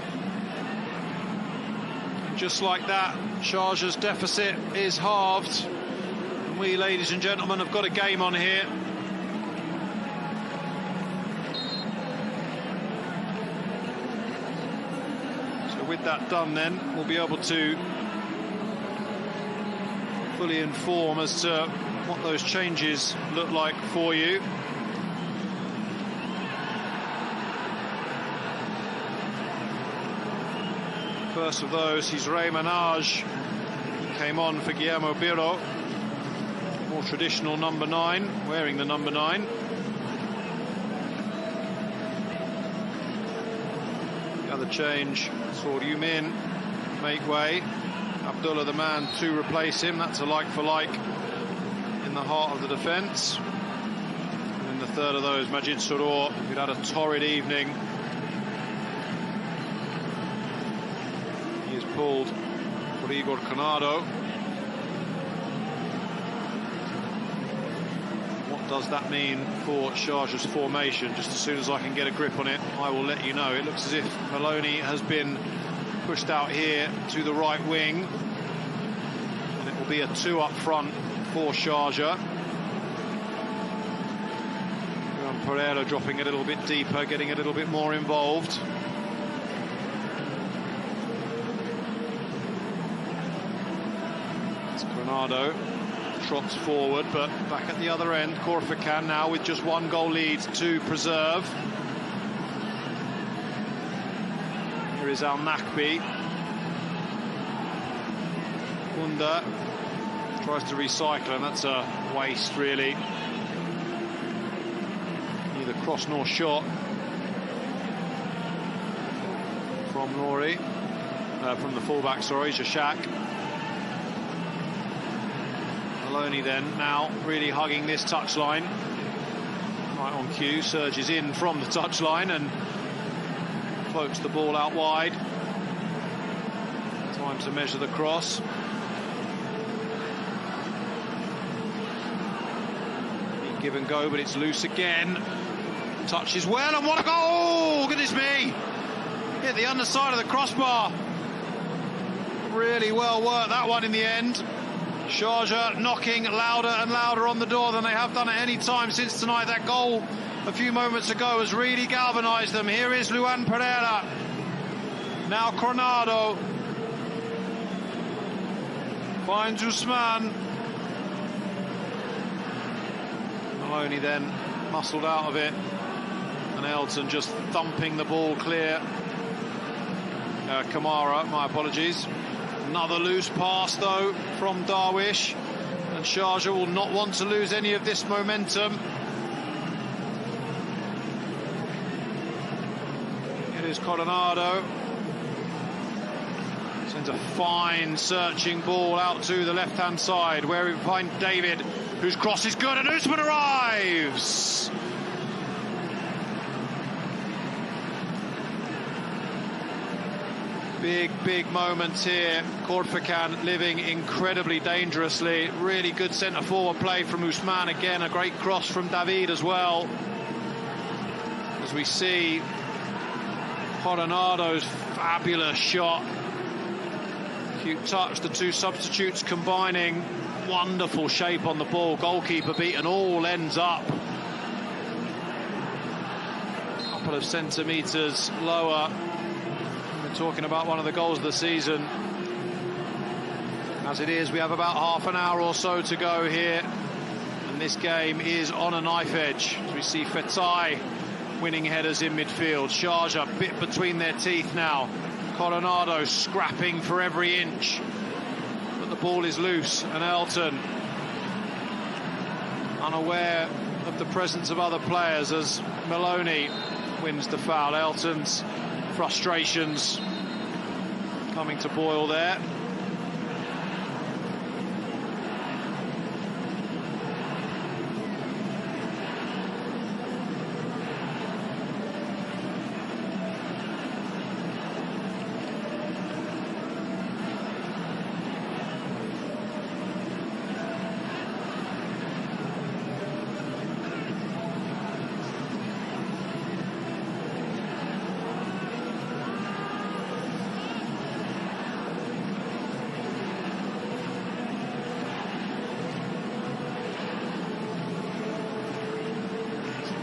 Just like that, Sharjah's deficit is halved. We, ladies and gentlemen, have got a game on here. So with that done, then we'll be able to fully inform as to what those changes look like for you. First of those, he's Ray Manaj, came on for Guillermo Biro. More traditional number 9, wearing the number 9. The other change saw Yu Min make way. Abdullah the man to replace him. That's a like-for-like in the heart of the defence. And in the third of those, Majid Surur, who'd had a torrid evening. He is pulled for Igor Canado. does that mean for Sharjah's formation? Just as soon as I can get a grip on it, I will let you know. It looks as if Maloney has been pushed out here to the right wing, and it will be a 2 up front for Sharjah. Pereira dropping a little bit deeper, getting a little bit more involved. It's Granado, trots forward, but back at the other end, Khorfakkan now with just 1 goal lead to preserve. Here is Al Nakbi. Bunda tries to recycle, and that's a waste, really. Neither cross nor shot from Lori, from the fullback, sorry, Jashak. Maloney then now really hugging this touchline. Right on cue, surges in from the touchline and floats the ball out wide. Time to measure the cross. Give and go, but it's loose again. Touches well, and what a goal! Goodness me! Hit the underside of the crossbar. Really well worked, that one in the end. Sharjah knocking louder and louder on the door than they have done at any time since tonight. That goal a few moments ago has really galvanised them. Here is Luan Pereira. Now Coronado finds Usman. Maloney then muscled out of it, and Elton just thumping the ball clear. Kamara, my apologies. Another loose pass though from Darwish, and Sharjah will not want to lose any of this momentum. It is Coronado. Sends a fine searching ball out to the left-hand side, where we find David, whose cross is good, and Usman arrives. Big moments here. Khorfakkan living incredibly dangerously. Really good centre-forward play from Usman. Again, a great cross from David as well. As we see Coronado's fabulous shot. Cute touch, the two substitutes combining. Wonderful shape on the ball. Goalkeeper beaten, all ends up a couple of centimetres lower. We're talking about one of the goals of the season. As it is, we have about half an hour or so to go here, and this game is on a knife edge. As we see Fetai winning headers in midfield. Sharjah bit between their teeth now. Coronado scrapping for every inch, but the ball is loose, and Elton, unaware of the presence of other players as Maloney wins the foul. Elton's frustrations coming to boil there.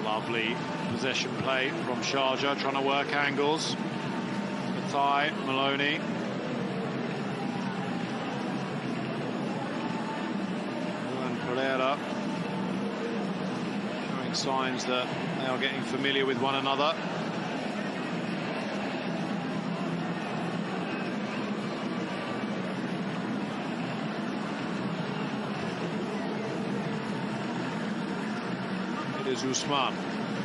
Lovely possession play from Sharjah, trying to work angles. Fetai, Maloney. And Pereira showing signs that they are getting familiar with one another. It is Usman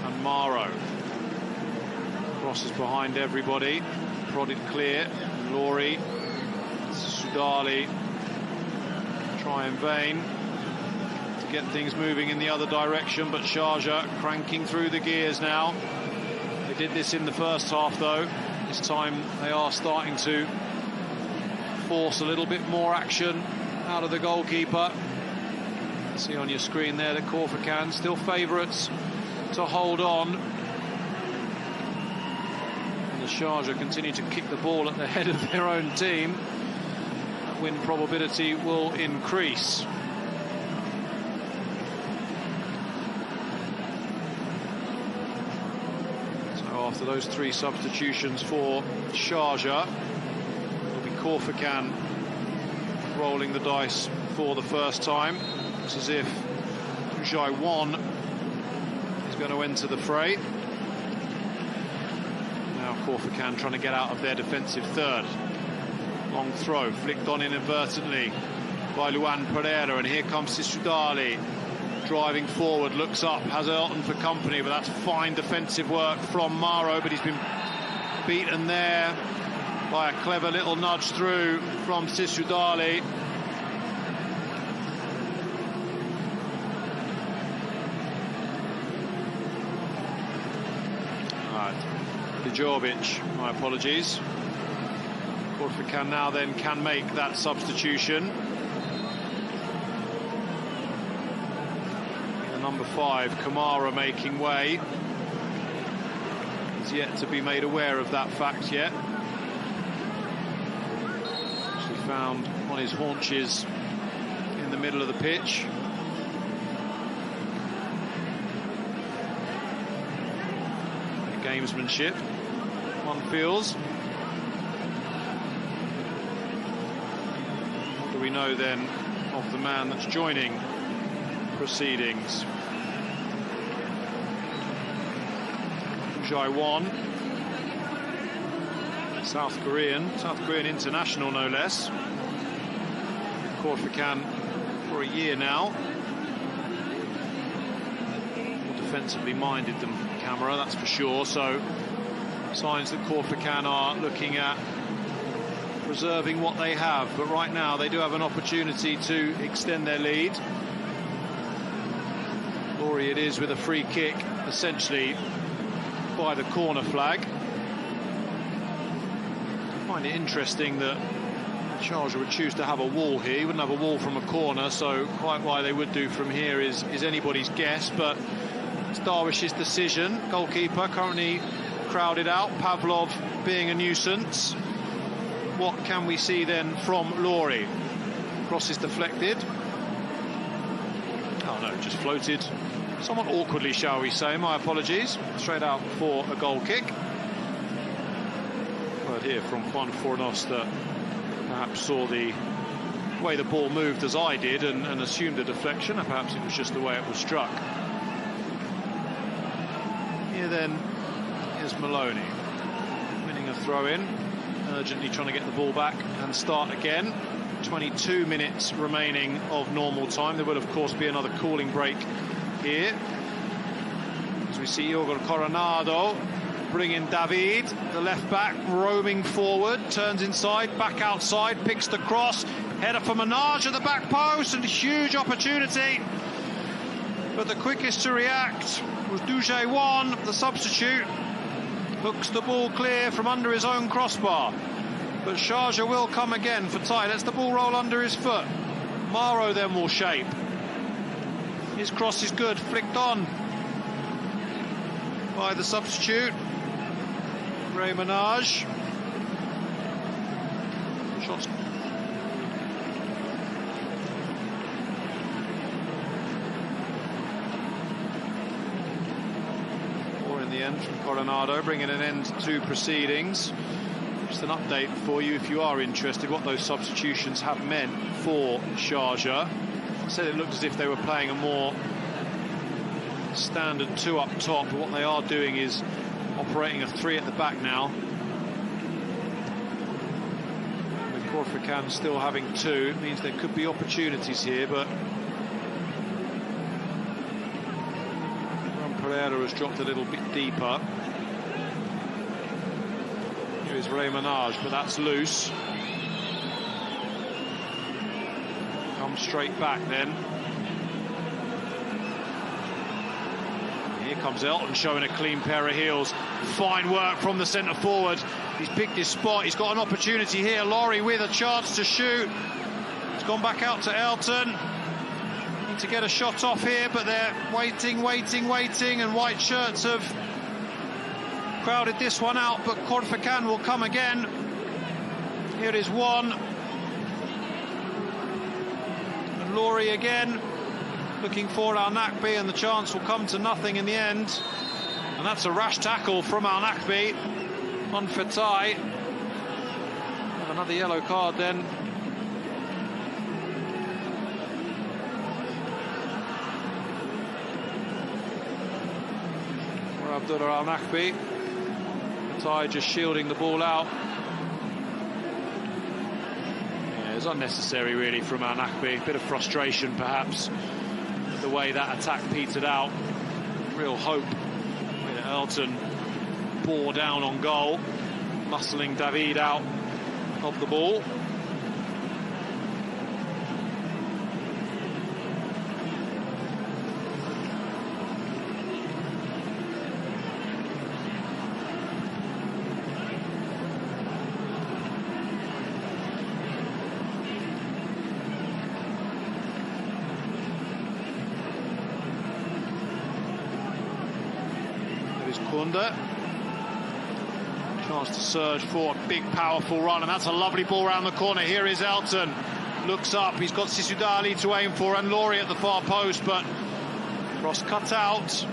and Maro. Crosses behind everybody. Prodded clear. Lori. Sudali. Try in vain to get things moving in the other direction, but Sharjah cranking through the gears now. They did this in the first half though. This time they are starting to force a little bit more action out of the goalkeeper. See on your screen there that Khorfakkan still favourites to hold on. And the Sharjah continue to kick the ball at the head of their own team. That win probability will increase. After those 3 substitutions for Sharjah, it'll be Khorfakkan rolling the dice for the first time. It's as if Jaiwan is going to enter the fray. Now Khorfakkan trying to get out of their defensive third. Long throw, flicked on inadvertently by Luan Pereira, and here comes Sisudali. Driving forward, looks up, has Elton for company, but that's fine defensive work from Maro, but he's been beaten there by a clever little nudge through from Sisudali. Djordjevic, my apologies. Khorfakkan now then can make that substitution. Number 5, Kamara, making way. He's yet to be made aware of that fact yet. Actually found on his haunches in the middle of the pitch. Gamesmanship, one feels. What do we know then of the man that's joining proceedings? Jaiwan, South Korean international no less. Khorfakkan for a year now. More defensively minded than Camera, that's for sure. So signs that Khorfakkan are looking at preserving what they have, but right now they do have an opportunity to extend their lead. Laurie it is with a free kick, essentially by the corner flag. I find it interesting that Sharjah would choose to have a wall here. He wouldn't have a wall from a corner, so quite why they would do from here is anybody's guess, but it's Darwish's decision. Goalkeeper currently crowded out, Pavlov being a nuisance. What can we see then from Laurie? Cross is deflected. Oh no, just floated somewhat awkwardly, shall we say. My apologies. Straight out for a goal kick. Word here from Juan Fornos that perhaps saw the way the ball moved as I did and assumed a deflection, or perhaps it was just the way it was struck. Here then is Maloney winning a throw-in, urgently trying to get the ball back and start again. 22 minutes remaining of normal time. There will of course be another cooling break here, as we see Igor Coronado bring in David, the left back, roaming forward, turns inside, back outside, picks the cross, header for Minaj at the back post, and a huge opportunity, but the quickest to react was Djaiwan, the substitute. Hooks the ball clear from under his own crossbar, but Sharjah will come again for Tai. Lets the ball roll under his foot. Maro then will shape. His cross is good, flicked on by the substitute, Ray Minaj. Shots. Or in the end from Coronado, bringing an end to proceedings. Just an update for you if you are interested what those substitutions have meant for Sharjah. I said it looked as if they were playing a more standard 2 up top, but what they are doing is operating a 3 at the back now. With Khorfakkan still having 2, it means there could be opportunities here, but Pereira has dropped a little bit deeper. Here is Ray Minaj, but that's loose. Comes straight back then. Here comes Elton showing a clean pair of heels. Fine work from the centre forward. He's picked his spot. He's got an opportunity here. Laurie with a chance to shoot. It's gone back out to Elton. to get a shot off here, but they're waiting, and white shirts have crowded this one out, but Khorfakkan will come again. Here is one. And Laurie again, looking for Al Nakbi, and the chance will come to nothing in the end. And that's a rash tackle from Al Nakbi on Fatai. Another yellow card then. For Abdullah Al Nakbi. Fatai just shielding the ball out. Yeah, it was unnecessary really from Al Nakbi. A bit of frustration perhaps with the way that attack petered out. Real hope with Elton bore down on goal, muscling David out of the ball. There is Kunda. Chance to surge for a big, powerful run, and that's a lovely ball round the corner. Here is Elton. Looks up. He's got Sisudali to aim for, and Laurie at the far post, but cross cut out.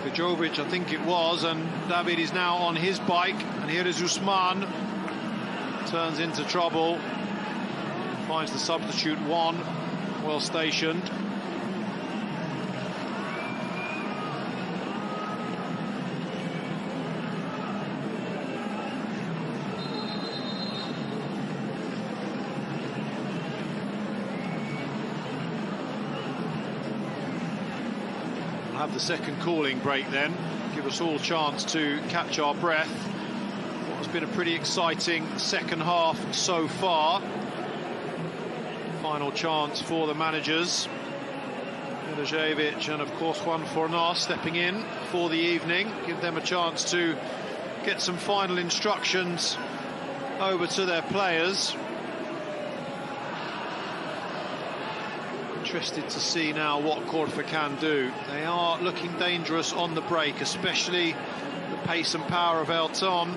Kajovic, I think it was, and David is now on his bike, and here is Usman. Turns into trouble. Finds the substitute one, well stationed. We'll have the second calling break then, give us all a chance to catch our breath. What has been a pretty exciting second half so far. Final chance for the managers, Milicevic and of course Juan Fornos stepping in for the evening, give them a chance to get some final instructions over to their players. Interested to see now what Khorfakkan do. They are looking dangerous on the break, especially the pace and power of Elton.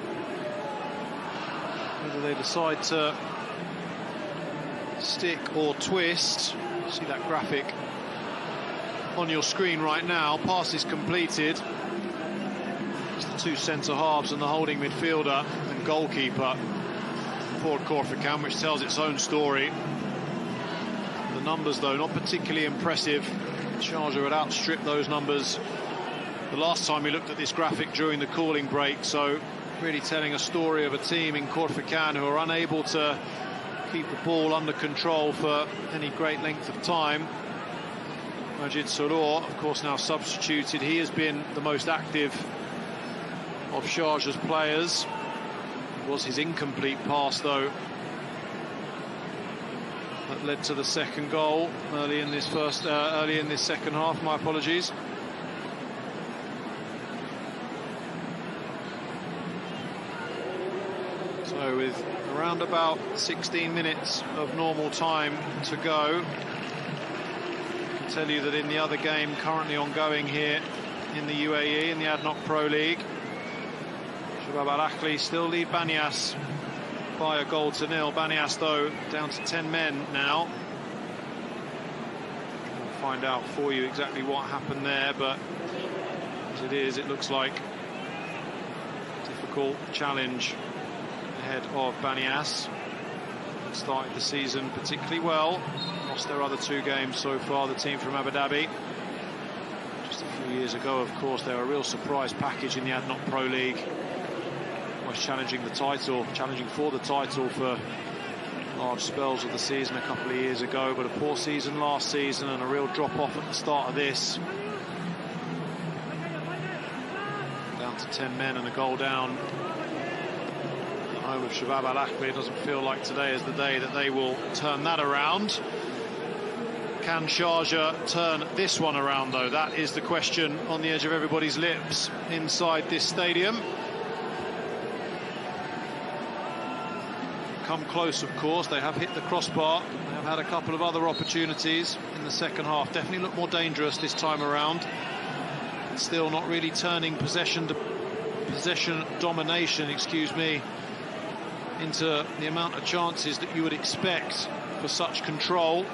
Whether they decide to stick or twist. See that graphic on your screen right now. Pass is completed. It's the two centre halves and the holding midfielder and goalkeeper for Khorfakkan, which tells its own story. The numbers though not particularly impressive. Sharjah had outstripped those numbers the last time we looked at this graphic during the calling break, so really telling a story of a team in Khorfakkan who are unable to keep the ball under control for any great length of time. Majid Surur, of course, now substituted. He has been the most active of Sharjah's players. It was his incomplete pass, though, that led to the second goal early in this second half. My apologies. So with around about 16 minutes of normal time to go, I can tell you that in the other game currently ongoing here in the UAE, in the ADNOC Pro League, Shabab Al Ahly still lead Banias by 1-0. Banias, though, down to 10 men now. I'll find out for you exactly what happened there, but as it is, it looks like a difficult challenge ahead of Banias. Started the season particularly well, lost their other two games so far, the team from Abu Dhabi. Just a few years ago, of course, they were a real surprise package in the ADNOC Pro League. Was challenging for the title for large spells of the season a couple of years ago, but a poor season last season and a real drop-off at the start of this. Down to 10 men and a goal down. The home of Shabab Al Ahly. It doesn't feel like today is the day that they will turn that around. Can Sharjah turn this one around, though? That is the question on the edge of everybody's lips inside this stadium. come close, of course. They have hit the crossbar. They have had a couple of other opportunities in the second half. Definitely look more dangerous this time around. Still not really turning possession domination, excuse me, into the amount of chances that you would expect for such control.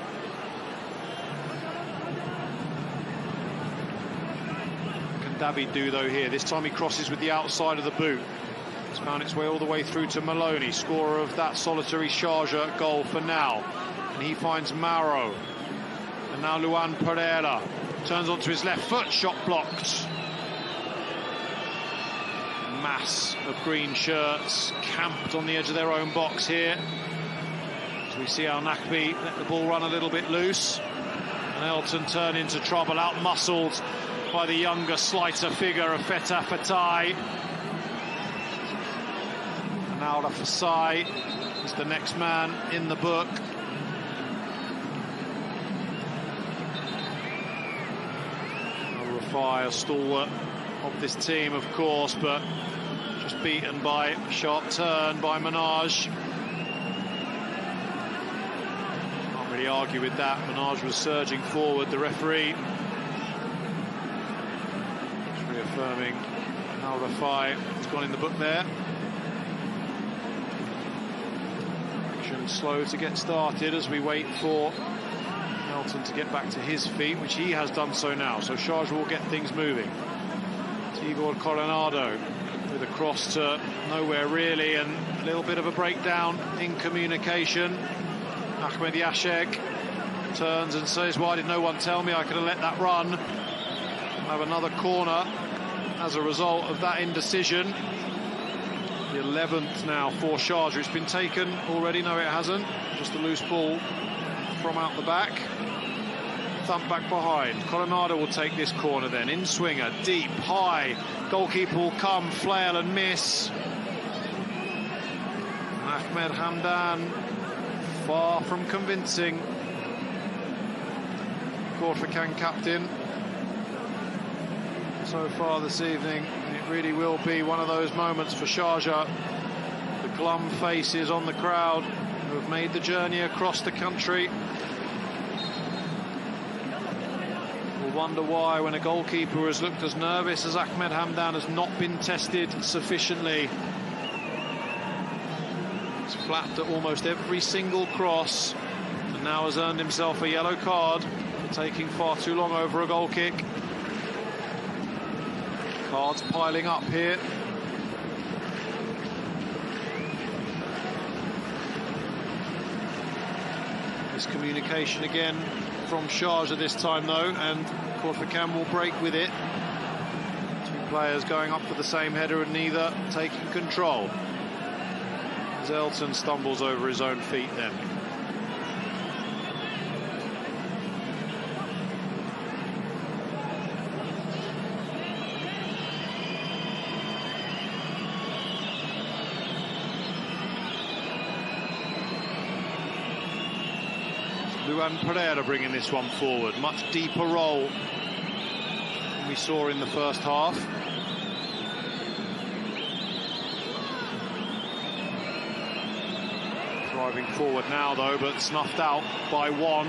Can David do, though, here? This time he crosses with the outside of the boot. It's found its way all the way through to Maloney, scorer of that solitary Sharjah goal for now. And he finds Mauro. And now Luan Pereira turns onto his left foot, shot blocked. Mass of green shirts camped on the edge of their own box here. As we see Al Nakbi let the ball run a little bit loose. And Elton turn into trouble, out-muscled by the younger, slighter figure of Feta Fatai. And now Fasai is the next man in the book. Rafai, a stalwart of this team, of course, but just beaten by a sharp turn by Minaj. Can't really argue with that. Minaj was surging forward. The referee is reaffirming Al Rafai has gone in the book there. Action slow to get started as we wait for Elton to get back to his feet, which he has done so now. So Sharjah will get things moving. Igor Coronado with a cross to nowhere really, and a little bit of a breakdown in communication. Ahmed Yashek turns and says, why did no one tell me? I could have let that run. We'll have another corner as a result of that indecision. The 11th now for Sharjah. It's been taken already. No, it hasn't. Just a loose ball from out the back. Thump back behind. Coronado will take this corner then. In swinger, deep, high. Goalkeeper will come, flail and miss. Ahmed Hamdan, far from convincing. Khorfakkan captain so far this evening. It really will be one of those moments for Sharjah. The glum faces on the crowd who have made the journey across the country wonder why, when a goalkeeper who has looked as nervous as Ahmed Hamdan has not been tested sufficiently. He's flapped at almost every single cross and now has earned himself a yellow card for taking far too long over a goal kick. Cards piling up here. Miscommunication again from Sharjah this time, though, and Khorfakkan will break with it. Two players going up for the same header and neither taking control. As Elton stumbles over his own feet then. Luan Pereira bringing this one forward. Much deeper role than we saw in the first half. Driving forward now, though, but snuffed out by one,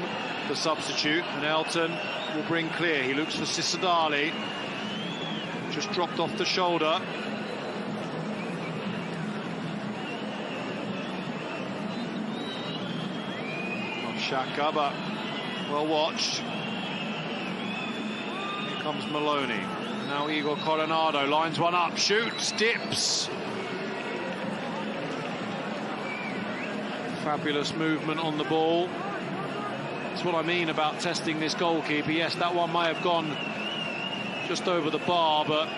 the substitute. And Elton will bring clear. He looks for Sisadali. Just dropped off the shoulder. Shaka, but well watched. Here comes Maloney. Now Igor Coronado lines one up, shoots, dips. Fabulous movement on the ball. That's what I mean about testing this goalkeeper. Yes, that one may have gone just over the bar, but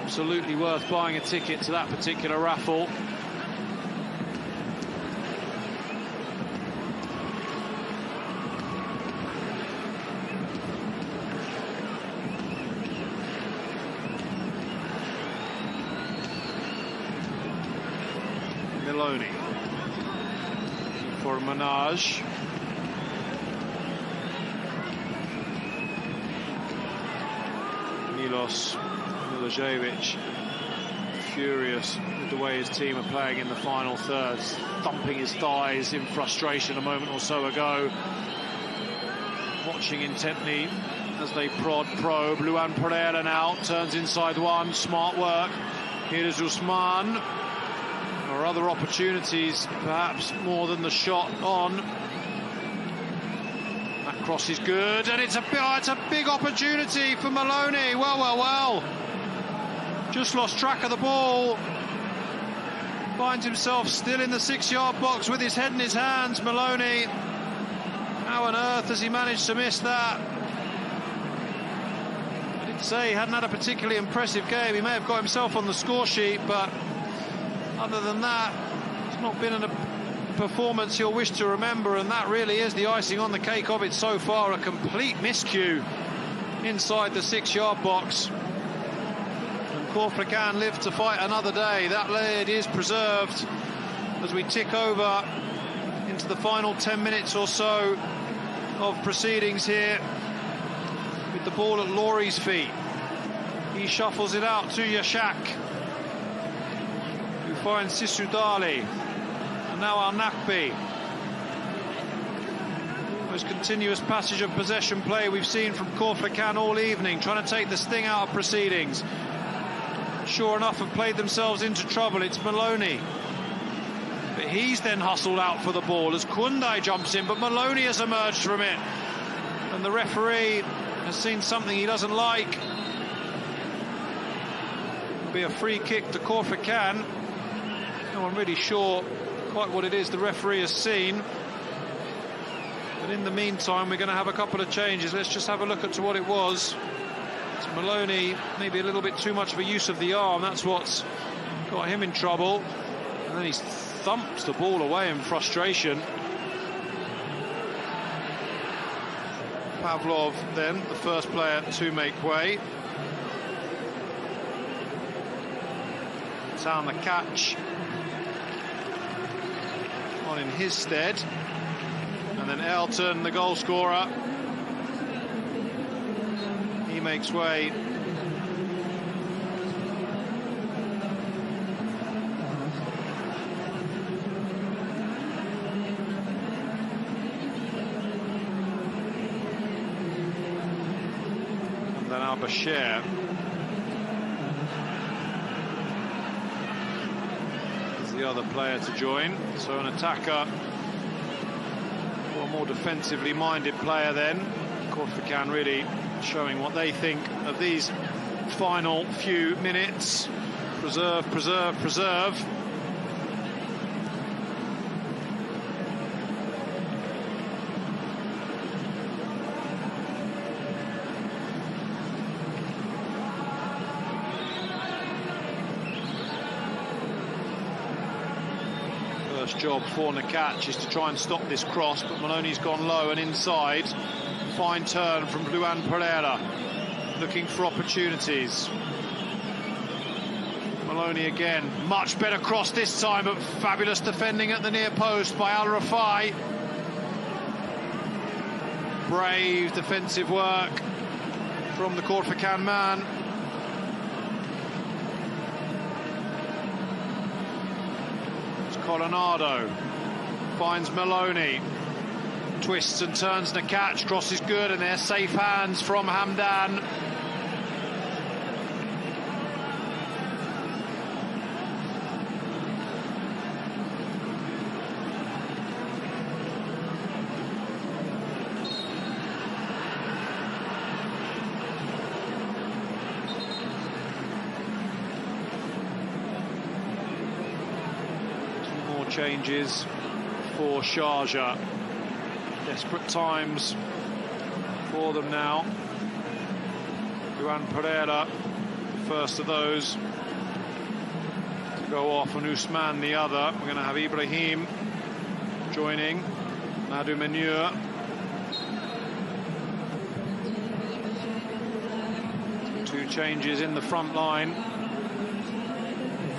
absolutely worth buying a ticket to that particular raffle. Maloney for Minaj. Milos Milojevic furious with the way his team are playing in the final thirds, thumping his thighs in frustration a moment or so ago. Watching intently as they probe. Luan Pereira now turns inside one. Smart work. Here is Usman. There are other opportunities, perhaps more than the shot on. That cross is good, and it's a big opportunity for Maloney. Well. Just lost track of the ball. Finds himself still in the 6-yard box with his head in his hands. Maloney. How on earth has he managed to miss that? I did say he hadn't had a particularly impressive game. He may have got himself on the score sheet, but other than that, it's not been a performance he'll wish to remember, and that really is the icing on the cake of it so far. A complete miscue inside the 6-yard box. And Khorfakkan live to fight another day. That lead is preserved as we tick over into the final 10 minutes or so of proceedings here, with the ball at Laurie's feet. He shuffles it out to Yashak, who finds Sisudali, and now Al-Nakbi. Most continuous passage of possession play we've seen from Khorfakkan all evening, trying to take the sting out of proceedings. Sure enough, have played themselves into trouble. It's Maloney. But he's then hustled out for the ball as Kunde jumps in, but Maloney has emerged from it. And the referee has seen something he doesn't like. It'll be a free kick to Khorfakkan. No one really sure quite what it is the referee has seen. But in the meantime, we're going to have a couple of changes. Let's just have a look at what it was. It's Maloney, maybe a little bit too much of a use of the arm. That's what's got him in trouble. And then he's thumps the ball away in frustration. Pavlov then, the first player to make way. Down the catch on in his stead. And then Elton, the goal scorer. He makes way. Bashir is the other player to join, so an attacker or a more defensively minded player then. Khorfakkan really showing what they think of these final few minutes. Preserve. Job for Nakac is to try and stop this cross, but Maloney's gone low and inside. Fine turn from Luan Pereira, looking for opportunities. Maloney again, much better cross this time, but fabulous defending at the near post by Al Rafai. Brave defensive work from the Khorfakkan man. Coronado finds Maloney, twists and turns Nakac, cross is good, and they're safe hands from Hamdan. Changes for Sharjah. Desperate times for them now. Luan Pereira, first of those to go off, and Usman the other. We're going to have Ibrahim joining Nadu Menur. Two changes in the front line.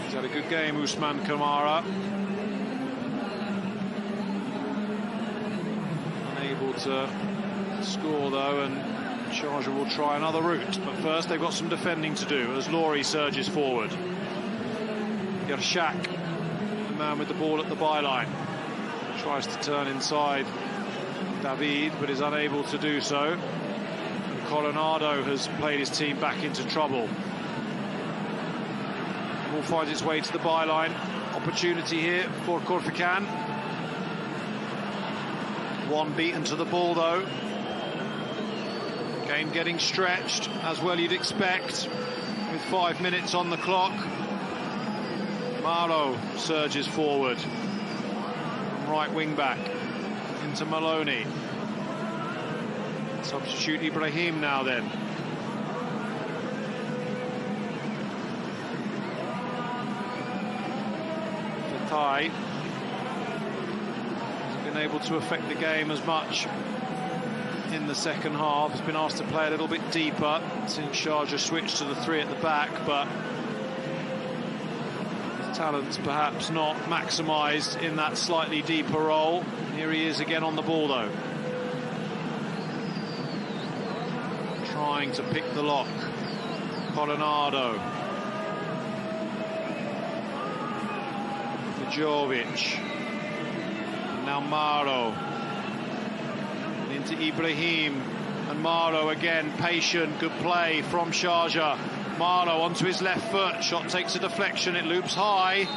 He's had a good game, Usman Kamara. To score though, and Sharjah will try another route, but first they've got some defending to do as Laurie surges forward. Yershak, the man with the ball at the byline, tries to turn inside David, but is unable to do so. And Coronado has played his team back into trouble. The ball finds its way to the byline. Opportunity here for Khorfakkan. One beaten to the ball, though. Game getting stretched, as well you'd expect, with 5 minutes on the clock. Marlow surges forward. Right wing back into Maloney. Substitute Ibrahim now then. Fatai hasn't been able to affect the game as much in the second half. Has been asked to play a little bit deeper since Sharjah switched to the 3 at the back, but his talents perhaps not maximised in that slightly deeper role. Here he is again on the ball, though, trying to pick the lock. Coronado, Jovic, now Maro, into Ibrahim, and Maro again, patient, good play from Sharjah. Maro onto his left foot, shot takes a deflection, it loops high.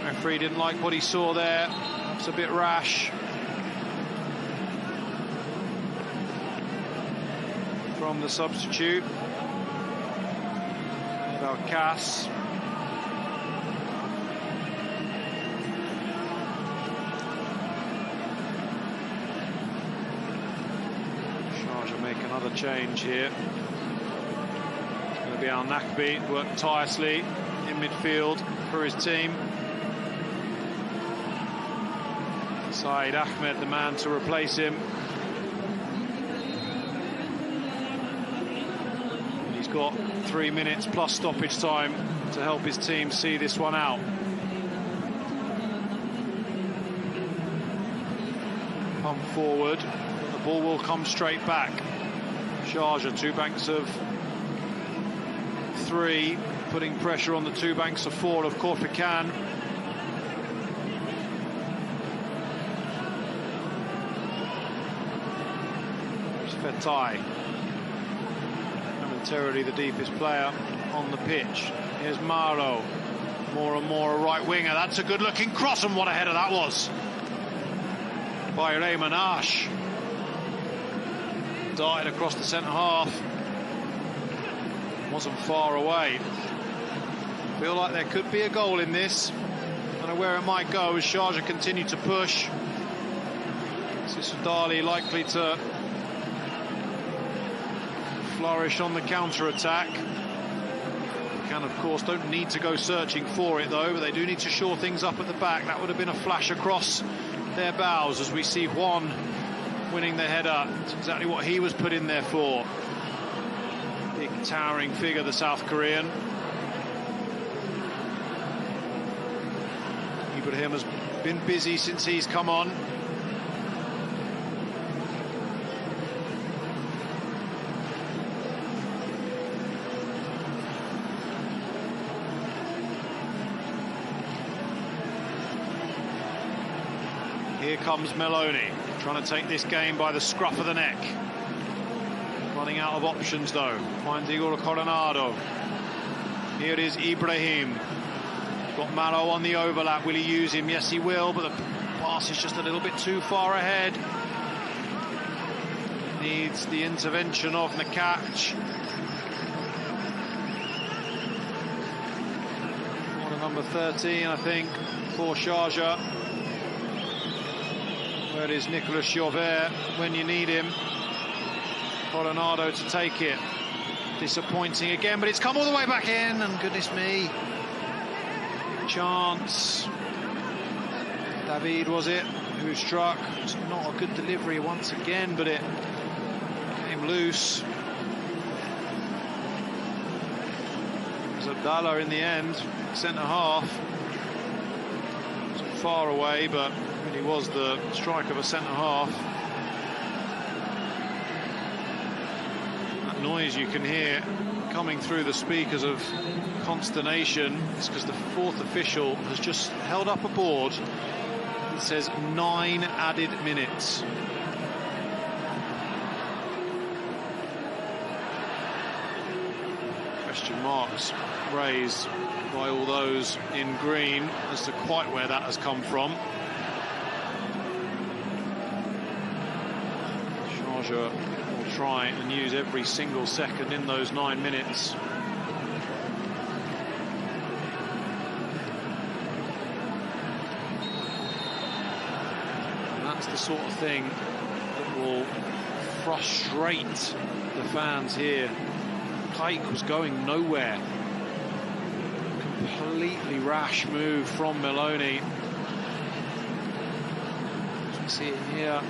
Referee didn't like what he saw there, it's a bit rash from the substitute. Cass. Make another change here. It's going to be Al Nakbi, worked tirelessly in midfield for his team. Saeed Ahmed, the man to replace him. He's got 3 minutes plus stoppage time to help his team see this one out. Pump forward. The ball will come straight back. Sharjah, 2 banks of 3, putting pressure on the 2 banks of 4 of Khorfakkan. There's Fatai, momentarily the deepest player on the pitch. Here's Maro, more and more a right winger. That's a good looking cross, and what a header that was by Raymond Ash. Darted across the centre half, wasn't far away. Feel like there could be a goal in this. I don't know where it might go as Sharjah continue to push. Sisudali likely to flourish on the counter-attack. Can, of course, don't need to go searching for it, though, but they do need to shore things up at the back. That would have been a flash across their bows as we see Juan winning the header. It's exactly what he was put in there for. Big towering figure, the South Korean. Ibrahim has been busy since he's come on. Here comes Maloney, trying to take this game by the scruff of the neck. Running out of options, though. Finds Igor Coronado. Here is Ibrahim. Got Maro on the overlap. Will he use him? Yes, he will, but the pass is just a little bit too far ahead. Needs the intervention of Nakac. On number 13, I think, for Sharjah. Where is Nicolas Chauvert when you need him? Coronado to take it. Disappointing again, but it's come all the way back in, and goodness me. Chance. David, was it, who struck? It's not a good delivery once again, but it came loose. It was Abdallah in the end, centre half. Wasn't far away, but really was the strike of a centre half. That noise you can hear coming through the speakers of consternation. It's because the fourth official has just held up a board that says 9 added minutes. Question marks raised by all those in green as to quite where that has come from. Sharjah will try and use every single second in those 9 minutes. And that's the sort of thing that will frustrate the fans here. Kayk was going nowhere. Completely rash move from Maloney. As we see it here.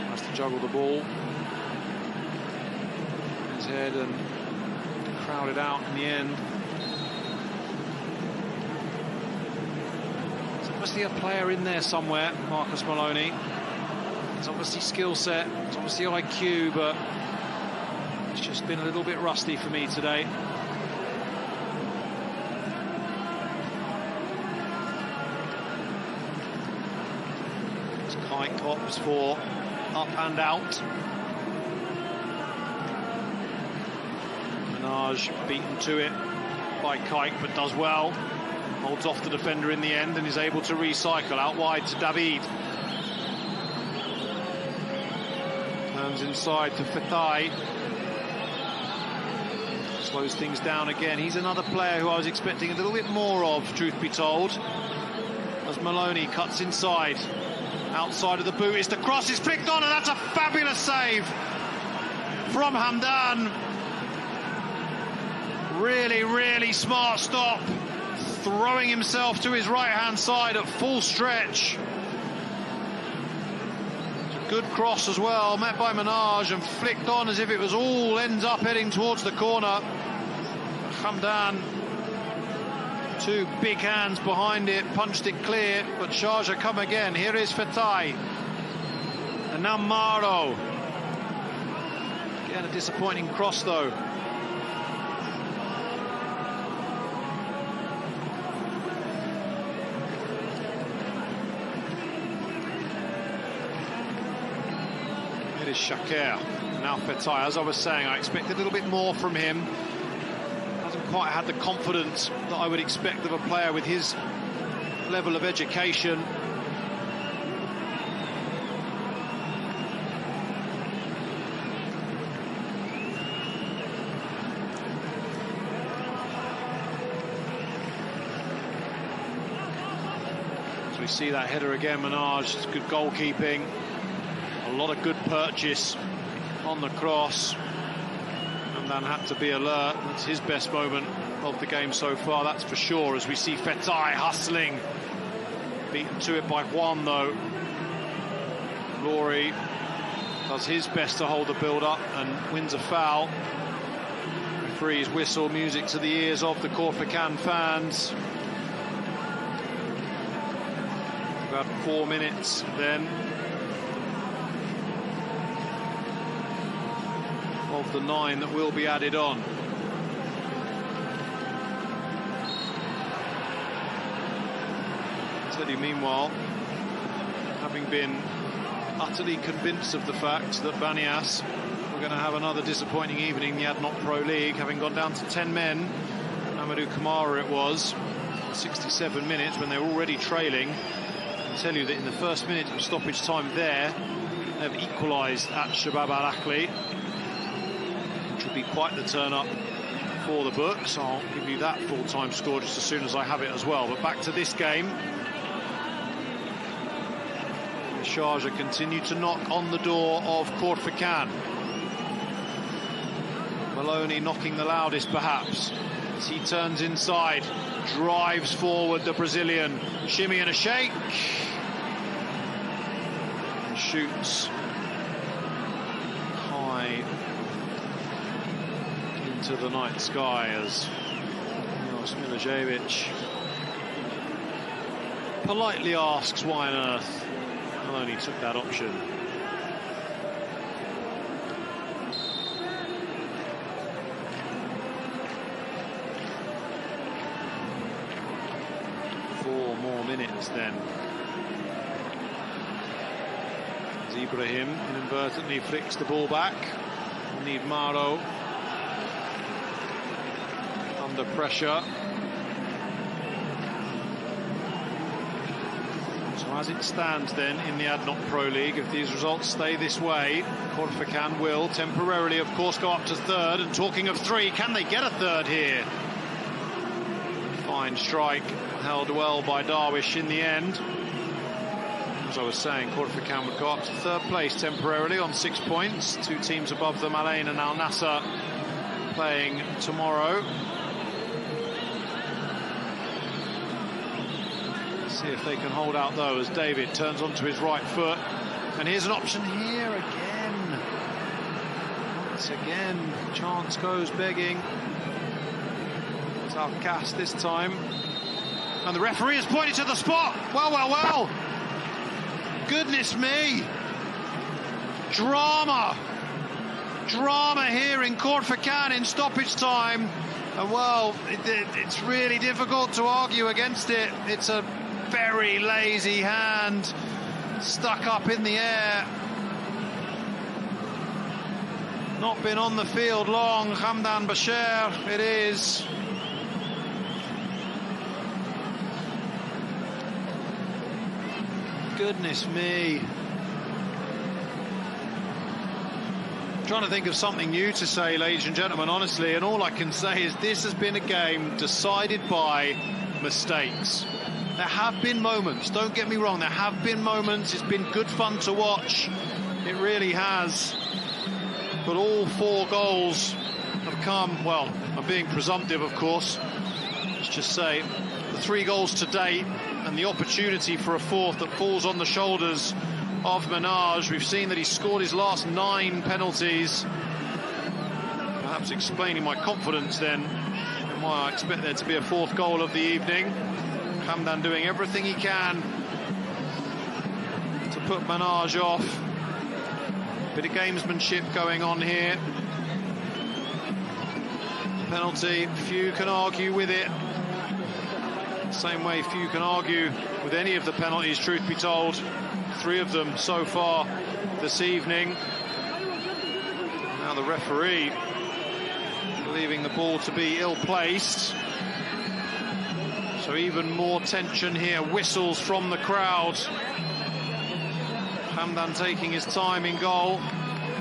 Has to juggle the ball. His head and crowded out in the end. There's obviously a player in there somewhere, Marcus Maloney. It's obviously skill set, it's obviously IQ, but it's just been a little bit rusty for me today. Kayk opts for up and out. Minaj beaten to it by Kayk, but does well. Holds off the defender in the end and is able to recycle out wide to David. Turns inside to Fatai. Slows things down again. He's another player who I was expecting a little bit more of, truth be told. As Maloney cuts inside. Outside of the boot is the cross, is flicked on, and that's a fabulous save from Hamdan. Really, really smart stop. Throwing himself to his right-hand side at full stretch. Good cross as well, met by Minaj and flicked on as if it was all ends up heading towards the corner. Hamdan, two big hands behind it, punched it clear, but Sharjah come again. Here is Fatai. And now Maro. Again, a disappointing cross though. It is Shakir. Now Fatai. As I was saying, I expected a little bit more from him. Hasn't quite had the confidence that I would expect of a player with his level of education. So we see that header again, Minaj. It's good goalkeeping. A lot of good purchase on the cross. Hamdan had to be alert. That's his best moment of the game so far, that's for sure, as we see Fatai hustling. Beaten to it by Juan though. Laurie does his best to hold the build-up and wins a foul. Referee's whistle, music to the ears of the Khorfakkan fans. About 4 minutes then of the 9 that will be added on. Teddy, meanwhile, having been utterly convinced of the fact that Banias were going to have another disappointing evening in the ADNOC Pro League, having gone down to 10 men, Amadou Kamara it was, 67 minutes when they were already trailing. I can tell you that in the first minute of stoppage time there, they've equalised at Shabab Al Ahly, which will be quite the turn-up for the books. I'll give you that full-time score just as soon as I have it as well. But back to this game. Sharjah continue to knock on the door of Khorfakkan. Maloney knocking the loudest perhaps as he turns inside, drives forward the Brazilian, shimmy and a shake, and shoots high into the night sky as Milojevic politely asks why on earth Maloney took that option. minutes then. As Ibrahim inadvertently flicks the ball back. We'll need Maro under pressure. So as it stands then in the Adnot Pro League, if these results stay this way, Khorfakkan will temporarily, of course, go up to third. And talking of three, can they get a third here? Fine strike, held well by Darwish in the end. As I was saying, Khorfakkan would go up to third place temporarily on 6 points. Two teams above them, Al Ain and Al Nassr, playing tomorrow. See if they can hold out though, as David turns onto his right foot. And here's an option here again. Once again, chance goes begging. It's Al Kas this time. And the referee has pointed to the spot. Well, well, well. Goodness me. Drama. Drama here in Khorfakkan in stoppage time. And well, it's really difficult to argue against it. It's a very lazy hand stuck up in the air. Not been on the field long. Hamdan Bashir it is. Goodness me. Trying to think of something new to say, ladies and gentlemen, honestly, and all I can say is this has been a game decided by mistakes. There have been moments, don't get me wrong, there have been moments, it's been good fun to watch, it really has. But all 4 goals have come, well, I'm being presumptive, of course. Let's just say the 3 goals to date and the opportunity for a 4th that falls on the shoulders of Minaj. We've seen that he scored his last 9 penalties. Perhaps explaining my confidence then and why I expect there to be a 4th goal of the evening. Hamdan doing everything he can to put Minaj off. Bit of gamesmanship going on here. Penalty, few can argue with it. Same way few can argue with any of the penalties, truth be told. 3 of them so far this evening. Now the referee believing the ball to be ill-placed. So even more tension here, whistles from the crowd. Hamdan taking his time in goal.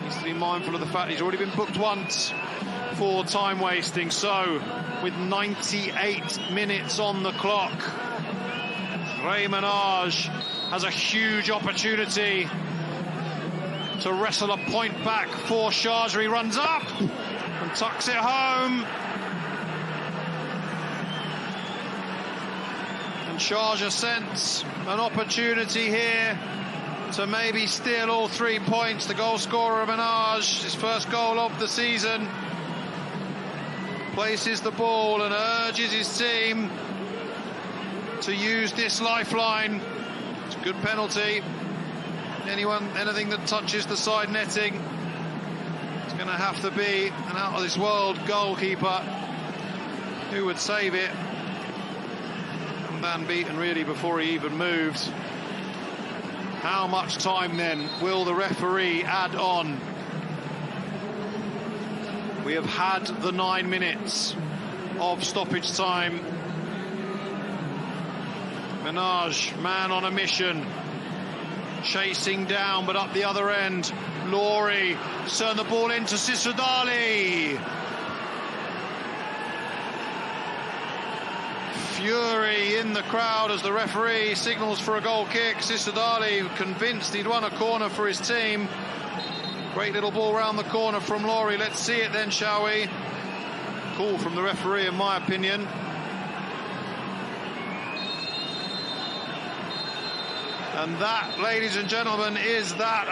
Needs to be mindful of the fact he's already been booked once for time wasting. So with 98 minutes on the clock, Minaj has a huge opportunity to wrestle a point back for Sharjah. He runs up and tucks it home. And Sharjah sense an opportunity here to maybe steal all 3 points. The goal scorer, Minaj, his first goal of the season, places the ball and urges his team to use this lifeline. It's a good penalty. Anything that touches the side netting, it's going to have to be an out-of-this-world goalkeeper who would save it. Man beaten really before he even moved. How much time then will the referee add on? We have had the 9 minutes of stoppage time. Minaj, man on a mission, chasing down, but up the other end, Laurie turned the ball into Sisudali. Fury in the crowd as the referee signals for a goal kick. Sisudali convinced he'd won a corner for his team. Great little ball round the corner from Laurie. Let's see it then, shall we? Call from the referee, in my opinion. And that, ladies and gentlemen, is that.